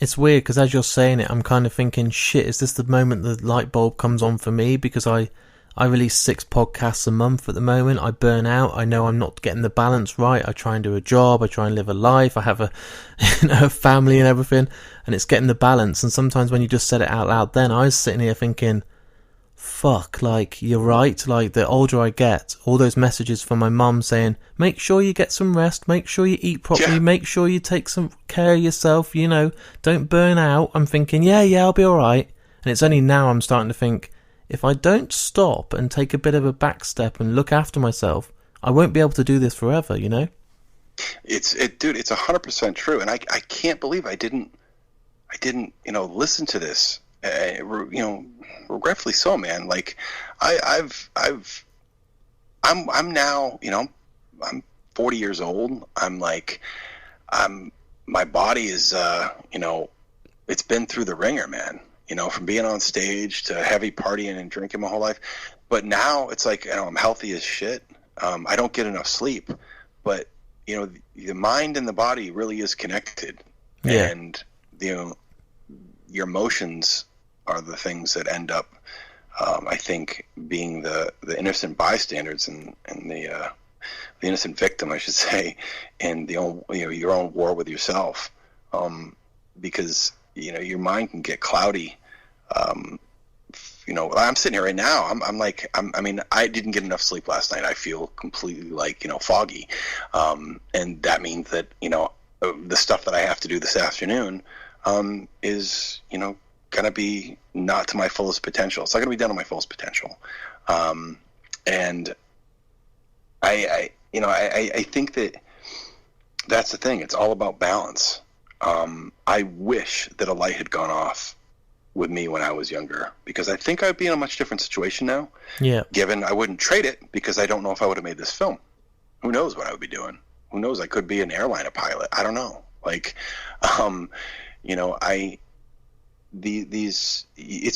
It's weird because as you're saying it, I'm kind of thinking, shit, is this the moment the light bulb comes on for me? Because I I release 6 podcasts a month at the moment. I burn out. I know I'm not getting the balance right. I try and do a job. I try and live a life. I have a, a family and everything, and it's getting the balance. And sometimes when you just said it out loud, then I was sitting here thinking, fuck, like, you're right. Like, the older I get, all those messages from my mum saying, make sure you get some rest, make sure you eat properly, make sure you take some care of yourself, don't burn out. I'm thinking, yeah, I'll be alright. And it's only now I'm starting to think, if I don't stop and take a bit of a back step and look after myself, I won't be able to do this forever, Dude, it's 100% true. And I can't believe I didn't, listen to this. Regretfully so, man. Like, I'm now, I'm 40 years old. My body is, it's been through the ringer, man. From being on stage to heavy partying and drinking my whole life. But now it's like, I'm healthy as shit. I don't get enough sleep, but the mind and the body really is connected. Yeah. And your emotions are the things that end up, I think, being the innocent bystanders and the innocent victim, I should say, in your own war with yourself, because your mind can get cloudy. I'm sitting here right now. I didn't get enough sleep last night. I feel completely foggy, and that means that the stuff that I have to do this afternoon is going to be not to my fullest potential. It's not going to be done to my fullest potential. And I think that's the thing. It's all about balance. I wish that a light had gone off with me when I was younger, because I think I'd be in a much different situation now. Yeah. Given I wouldn't trade it, because I don't know if I would have made this film. Who knows what I would be doing? Who knows? I could be an airliner pilot. I don't know. It's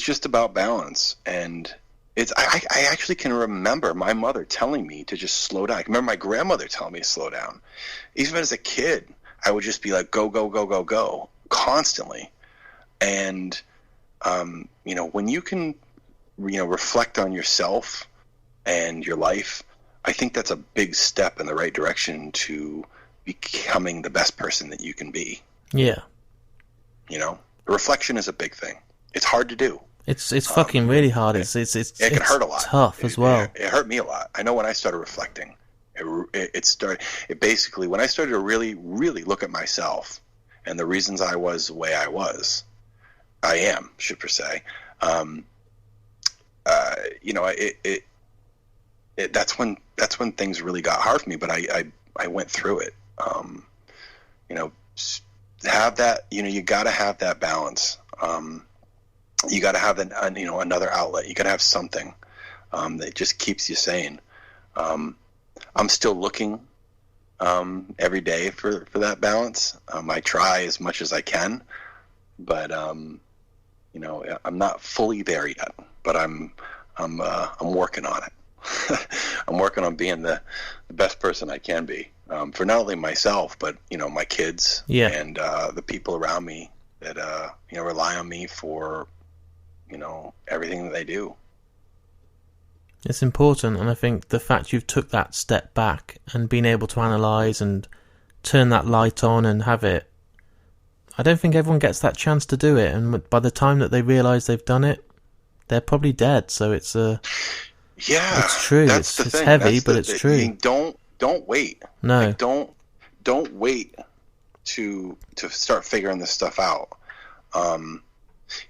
just about balance. And I actually can remember my mother telling me to just slow down. I remember my grandmother telling me to slow down. Even as a kid, I would just be like, go, go, go, go, go, constantly. And, when you can, reflect on yourself and your life, I think that's a big step in the right direction to becoming the best person that you can be. Yeah. Reflection is a big thing. It's hard to do. It's fucking really hard. It can hurt a lot. Tough as well. It hurt me a lot. I know when I started reflecting, it basically, when I started to really, really look at myself and the reasons I was the way I am, should per se, that's when things really got hard for me. But I went through it. Have that. You got to have that balance. You got to have another outlet. You got to have something that just keeps you sane. I'm still looking every day for that balance. I try as much as I can, but I'm not fully there yet. But I'm working on it. I'm working on being the best person I can be, for not only myself, but my kids, and the people around me that rely on me for everything that they do. It's important, and I think the fact you've took that step back and been able to analyse and turn that light on and have it, I don't think everyone gets that chance to do it, and by the time that they realise they've done it, they're probably dead. So it's it's true. It's heavy, but it's true. Don't wait. No, don't wait to start figuring this stuff out.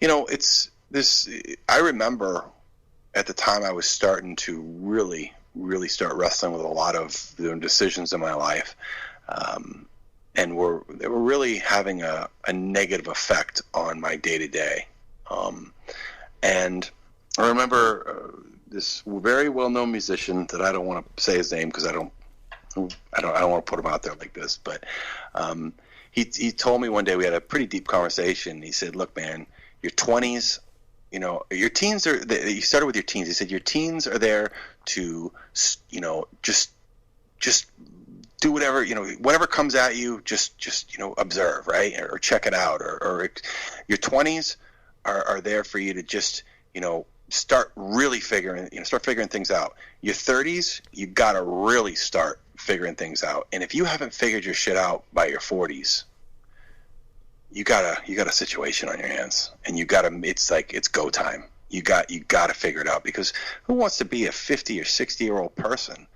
It's this. I remember at the time I was starting to really, really start wrestling with a lot of the decisions in my life, and they were really having a negative effect on my day to day. And I remember this very well known musician that I don't want to say his name because I don't want to put him out there like this, but he told me one day, we had a pretty deep conversation. He said, "Look, man, your 20s, your teens are. You started with your teens." He said, "Your teens are there to, just do whatever, whatever comes at you, just observe, right, or check it out, or your 20s are there for you to just start really start figuring things out. Your 30s, you got to really start figuring things out. And if you haven't figured your shit out by your 40s, you got a situation on your hands, and it's go time. You got to figure it out, because who wants to be a 50 or 60-year-old person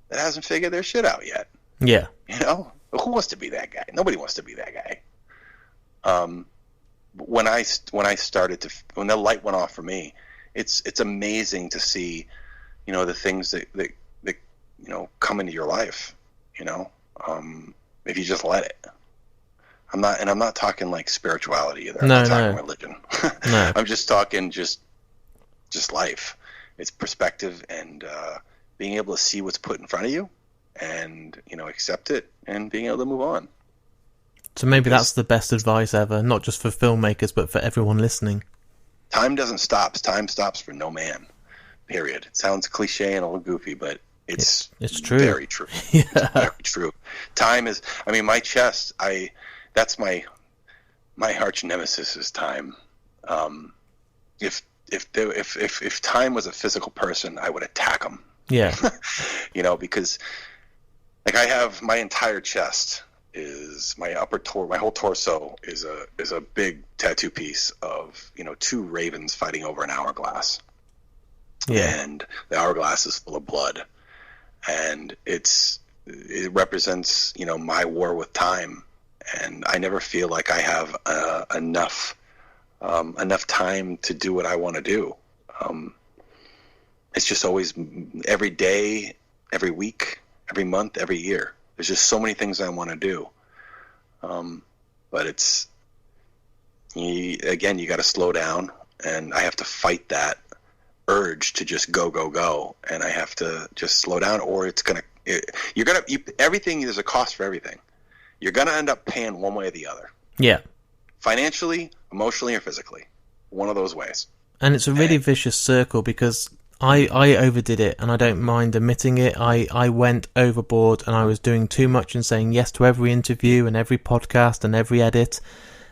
that hasn't figured their shit out yet? Yeah. Who wants to be that guy? Nobody wants to be that guy. When the light went off for me, it's amazing to see, the things that come into your life, if you just let it. I'm not talking like spirituality either. I'm not talking religion. No. I'm just talking just life. It's perspective, and being able to see what's put in front of you, and accept it, and being able to move on. So maybe that's the best advice ever, not just for filmmakers, but for everyone listening. Time doesn't stop. Time stops for no man. Period. It sounds cliche and a little goofy, but it's true. Very true. Yeah. It's very true. Time is. I mean, my chest. That's my arch nemesis is time. If time was a physical person, I would attack him. Yeah. Because like I have my entire chest is my my whole torso is a big tattoo piece of 2 ravens fighting over an hourglass. Yeah. And the hourglass is full of blood, and it represents my war with time. And I never feel like I have enough time to do what I want to do. It's just always every day, every week, every month, every year. There's just so many things I want to do. But it's, again, you got to slow down, and I have to fight that urge to just go. And I have to just slow down, or everything, there's a cost for everything. You're going to end up paying one way or the other. Yeah. Financially, emotionally, or physically. One of those ways. And it's a really vicious circle, because I overdid it, and I don't mind admitting it. I went overboard, and I was doing too much and saying yes to every interview and every podcast and every edit.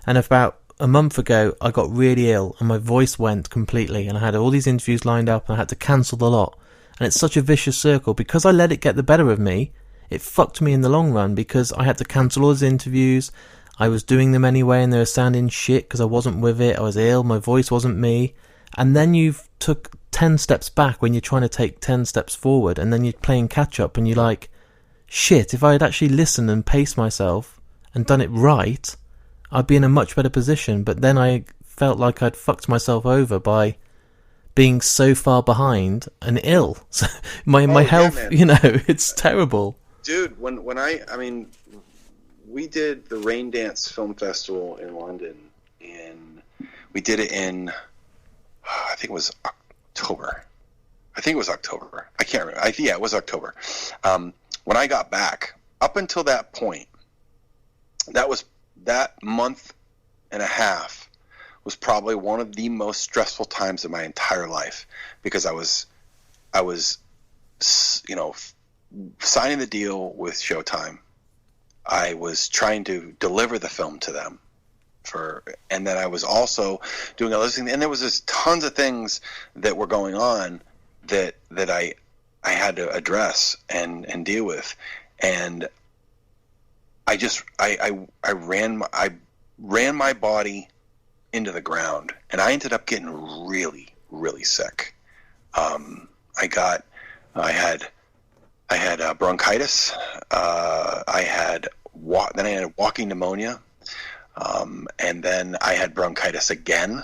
And about a month ago, I got really ill, and my voice went completely, and I had all these interviews lined up, and I had to cancel the lot. And it's such a vicious circle, because I let it get the better of me. It fucked me in the long run, because I had to cancel all those interviews. I was doing them anyway, and they were sounding shit because I wasn't with it. I was ill. My voice wasn't me. And then you've took 10 steps back when you're trying to take 10 steps forward, and then you're playing catch up, and you're like, shit, if I had actually listened and paced myself and done it right, I'd be in a much better position. But then I felt like I'd fucked myself over by being so far behind and ill. So my health, it's terrible. Dude, when we did the Rain Dance Film Festival in London, and we did it in, I think it was October. I can't remember. It was October. When I got back, up until that point, that month and a half was probably one of the most stressful times of my entire life, because I was signing the deal with Showtime. I was trying to deliver the film to them and then I was also doing other things, and there was just tons of things that were going on that I had to address and deal with, and I ran my body into the ground, and I ended up getting really, really sick. I had bronchitis. I had walking pneumonia, and then I had bronchitis again.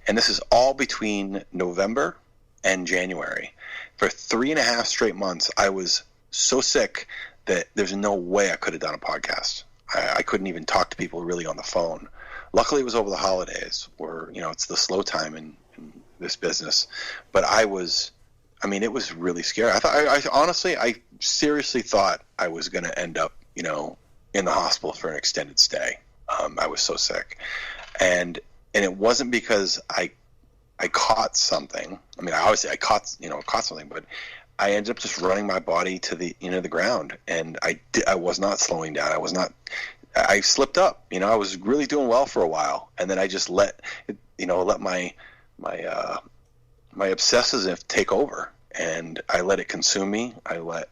And this is all between November and January. For 3.5 straight months, I was so sick that there's no way I could have done a podcast. I couldn't even talk to people really on the phone. Luckily, it was over the holidays, where it's the slow time in this business. But it was really scary. I seriously thought I was going to end up, in the hospital for an extended stay. I was so sick, and it wasn't because I caught something. I mean, obviously I caught something, but I ended up just running my body to the the ground, and I was not slowing down. I slipped up. I was really doing well for a while, and then I just let my my obsessive take over, and I let it consume me. I let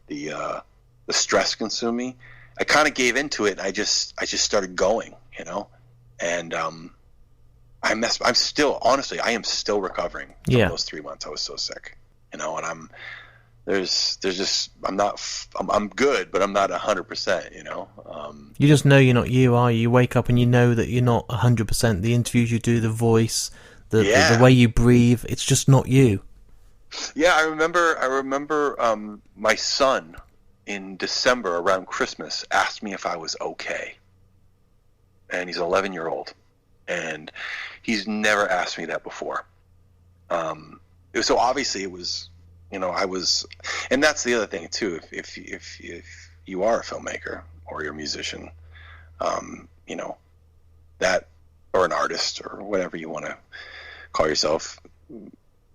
the stress consume me. I kind of gave into it. And I just started going, and I'm still, honestly, I am still recovering from those 3 months. I was so sick, and I'm I'm good, but I'm not 100%, You just know you're not you, are you? You wake up and you know that you're not 100%. The interviews you do, the voice, the way you breathe, it's just not you. Yeah, I remember my son in December around Christmas asked me if I was okay. And he's an 11-year-old. And he's never asked me that before. So obviously it was, I was, and that's the other thing too. If you are a filmmaker or you're a musician, that, or an artist or whatever you want to call yourself,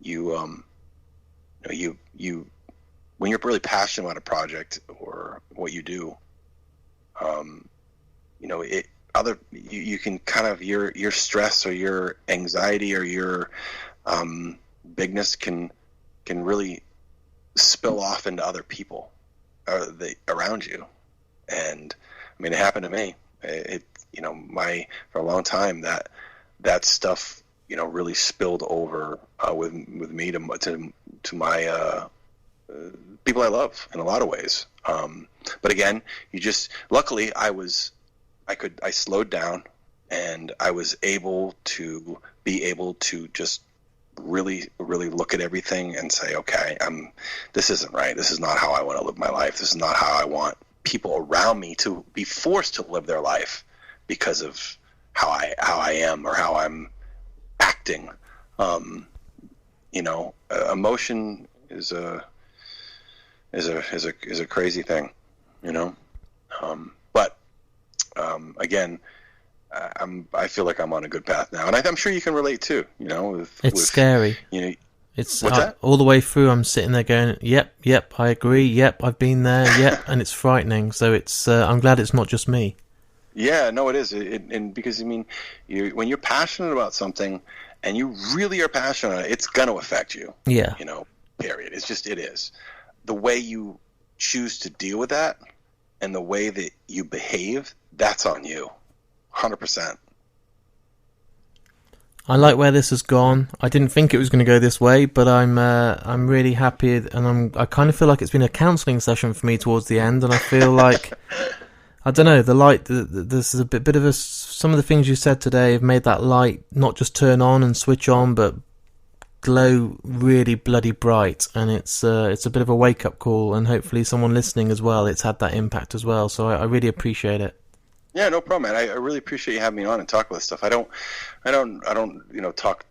you when you're really passionate about a project or what you do, you can kind of, your stress or your anxiety or your bigness can really spill off into other people around you. And I mean, it happened to me. For a long time that stuff, really spilled over with me to my people I love in a lot of ways. But again, luckily I slowed down, and I was able to just really, really look at everything and say, okay, this isn't right. This is not how I want to live my life. This is not how I want people around me to be forced to live their life because of how I am or how I'm acting. Emotion is a crazy thing, but again, I feel like I'm on a good path now, and I'm sure you can relate too. It's scary. It's all the way through. I'm sitting there going, "Yep, I agree. Yep, I've been there. Yep," and it's frightening. So it's. I'm glad it's not just me. Yeah, no, it is. And because when you're passionate about something, and you really are passionate, it's going to affect you. Yeah. Period. It is. The way you choose to deal with that, and the way that you behave, that's on you. 100%. I like where this has gone. I didn't think it was going to go this way, but I'm really happy, and I kind of feel like it's been a counselling session for me towards the end, and I feel like I don't know, the light. This is a bit of some of the things you said today have made that light not just turn on and switch on, but glow really bloody bright, and it's a bit of a wake up call, and hopefully someone listening as well, it's had that impact as well. So I really appreciate it. Yeah, no problem, man. I really appreciate you having me on and talk about this stuff. I don't talk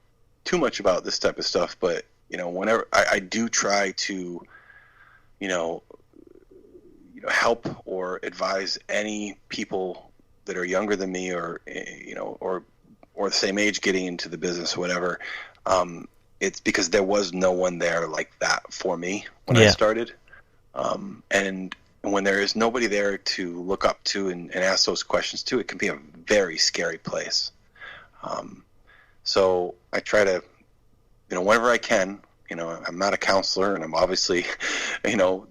too much about this type of stuff, but whenever I do try to help or advise any people that are younger than me or the same age getting into the business or whatever, it's because there was no one there like that for me when I started, and when there is nobody there to look up to and ask those questions to, it can be a very scary place. So I try to, whenever I can, I'm not a counselor, and I'm obviously, I don't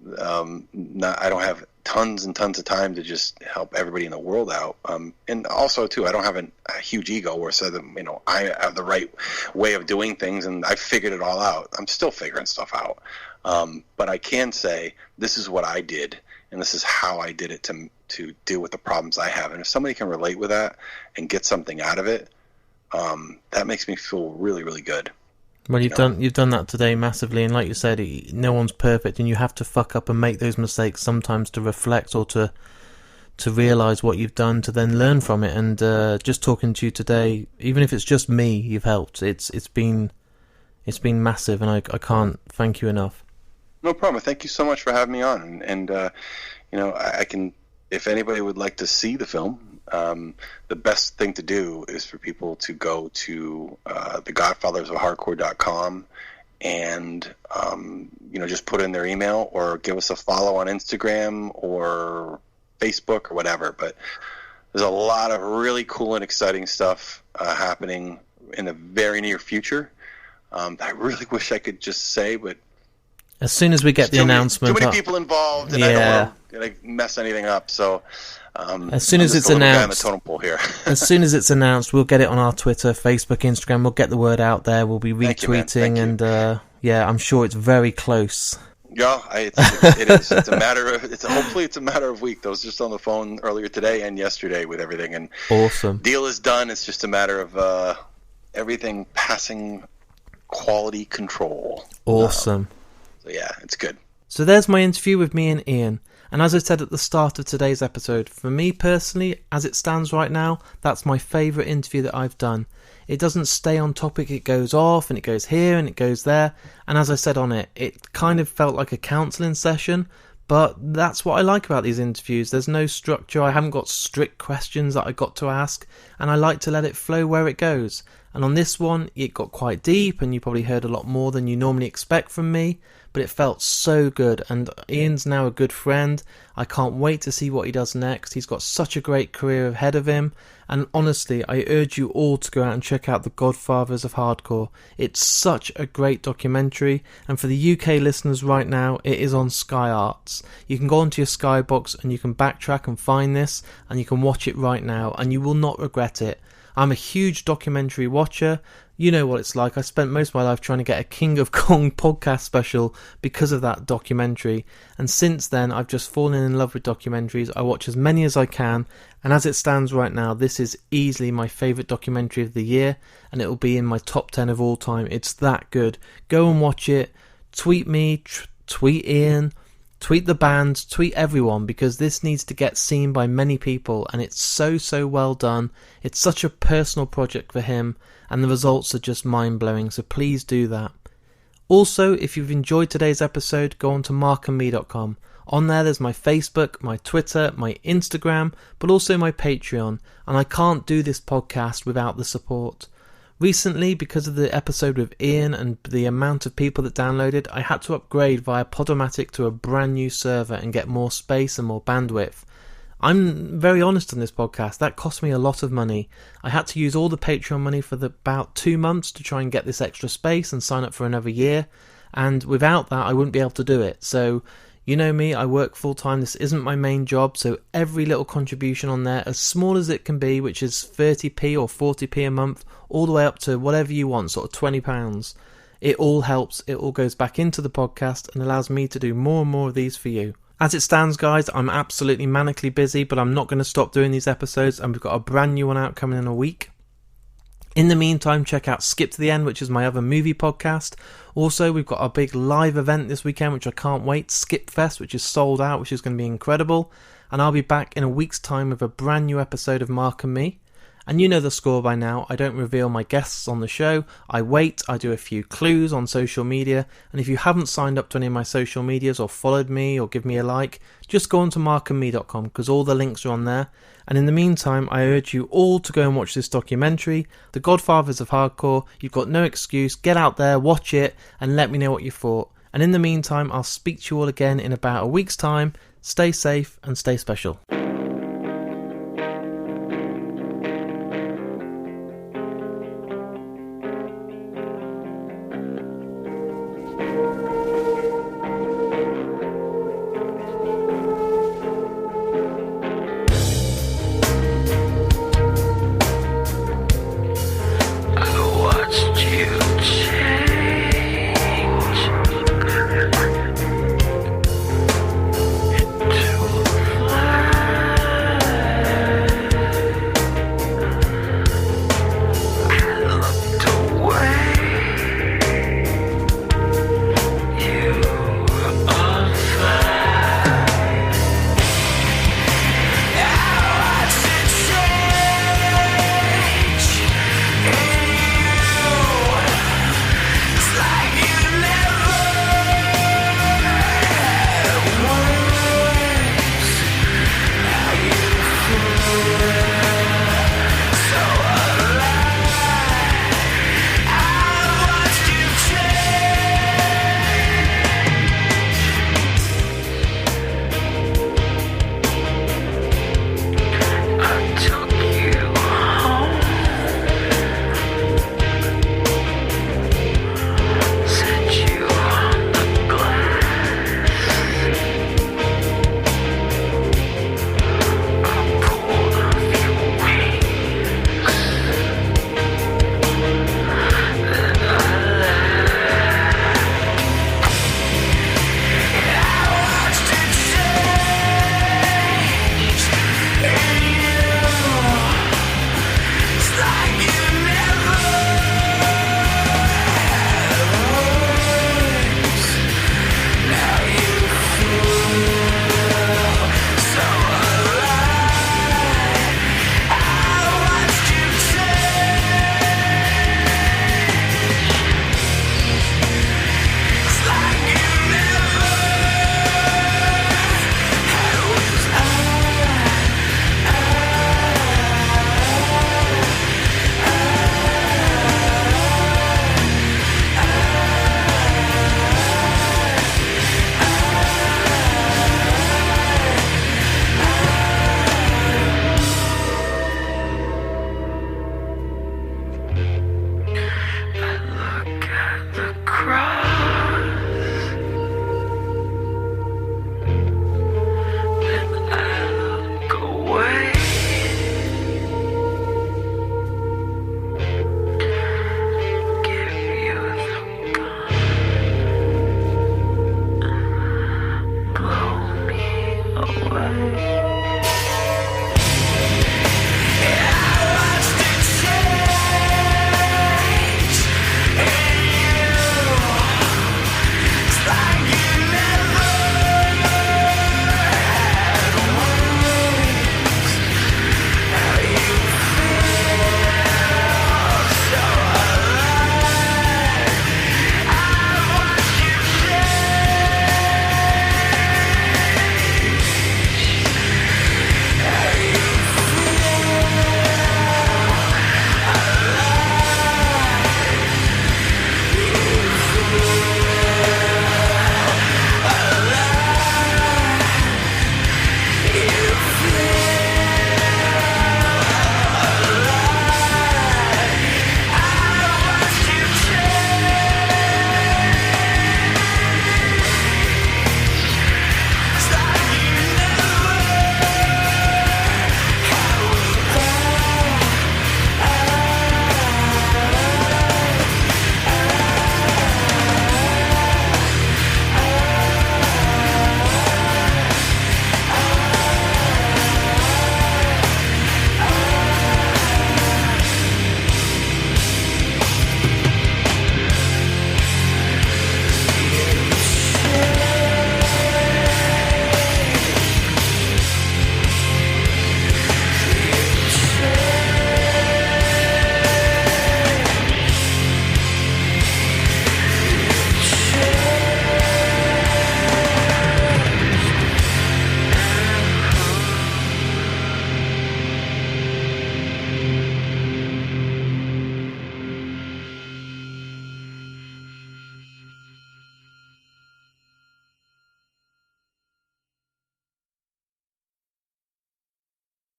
have tons and tons of time to just help everybody in the world out. And also too, I don't have a huge ego where I have the right way of doing things and I figured it all out. I'm still figuring stuff out. But I can say, this is what I did, and this is how I did it to deal with the problems I have. And if somebody can relate with that and get something out of it, that makes me feel really, really good. Well, you've done that today massively, and like you said, no one's perfect, and you have to fuck up and make those mistakes sometimes to reflect or to realise what you've done, to then learn from it. And just talking to you today, even if it's just me, you've helped. It's been massive, and I can't thank you enough. No problem. Thank you so much for having me on. And I can, if anybody would like to see the film, the best thing to do is for people to go to the Godfathers of Hardcore.com and just put in their email or give us a follow on Instagram or Facebook or whatever. But there's a lot of really cool and exciting stuff happening in the very near future. I really wish I could just say, but as soon as we get the announcement, too many people involved, and I don't want to mess anything up. So as soon as it's announced, totem pole here. as soon as it's announced, we'll get it on our Twitter, Facebook, Instagram. We'll get the word out there. We'll be retweeting, and I'm sure it's very close. Yeah, it is. It's a matter of. Hopefully it's a matter of week. I was just on the phone earlier today and yesterday with everything, and awesome. Deal is done. It's just a matter of everything passing quality control. Awesome. So yeah, it's good. So there's my interview with me and Ian. And as I said at the start of today's episode, for me personally, as it stands right now, that's my favourite interview that I've done. It doesn't stay on topic, it goes off and it goes here and it goes there. And as I said on it, it kind of felt like a counselling session. But that's what I like about these interviews. There's no structure, I haven't got strict questions that I got to ask. And I like to let it flow where it goes. And on this one, it got quite deep and you probably heard a lot more than you normally expect from me. But it felt so good, and Ian's now a good friend. I can't wait to see what he does next. He's got such a great career ahead of him, and honestly, I urge you all to go out and check out The Godfathers of Hardcore. It's such a great documentary, and for the UK listeners right now, it is on Sky Arts. You can go onto your Sky box and you can backtrack and find this, and you can watch it right now, and you will not regret it. I'm a huge documentary watcher. You know what it's like. I spent most of my life trying to get a King of Kong podcast special because of that documentary. And since then, I've just fallen in love with documentaries. I watch as many as I can. And as it stands right now, this is easily my favourite documentary of the year. And it will be in my top 10 of all time. It's that good. Go and watch it. Tweet me. Tweet Ian. Tweet the band, tweet everyone, because this needs to get seen by many people, and it's so well done. It's such a personal project for him, and the results are just mind-blowing, so please do that. Also, if you've enjoyed today's episode, go on to markandme.com. On there's my Facebook, my Twitter, my Instagram, but also my Patreon, and I can't do this podcast without the support. Recently, because of the episode with Ian and the amount of people that downloaded, I had to upgrade via Podomatic to a brand new server and get more space and more bandwidth. I'm very honest on this podcast, that cost me a lot of money. I had to use all the Patreon money for about 2 months to try and get this extra space and sign up for another year, and without that I wouldn't be able to do it. So, you know me, I work full time, this isn't my main job, so every little contribution on there, as small as it can be, which is 30p or 40p a month, all the way up to whatever you want, sort of £20, it all helps, it all goes back into the podcast and allows me to do more and more of these for you. As it stands, guys, I'm absolutely manically busy, but I'm not going to stop doing these episodes, and we've got a brand new one out coming in a week. In the meantime, check out Skip to the End, which is my other movie podcast. Also, we've got a big live event this weekend, which I can't wait, Skip Fest, which is sold out, which is going to be incredible. And I'll be back in a week's time with a brand new episode of Mark and Me. And you know the score by now, I don't reveal my guests on the show, I wait, I do a few clues on social media, and if you haven't signed up to any of my social medias or followed me or give me a like, just go on to markandme.com because all the links are on there. And in the meantime, I urge you all to go and watch this documentary, The Godfathers of Hardcore. You've got no excuse, get out there, watch it, and let me know what you thought. And in the meantime, I'll speak to you all again in about a week's time. Stay safe and stay special.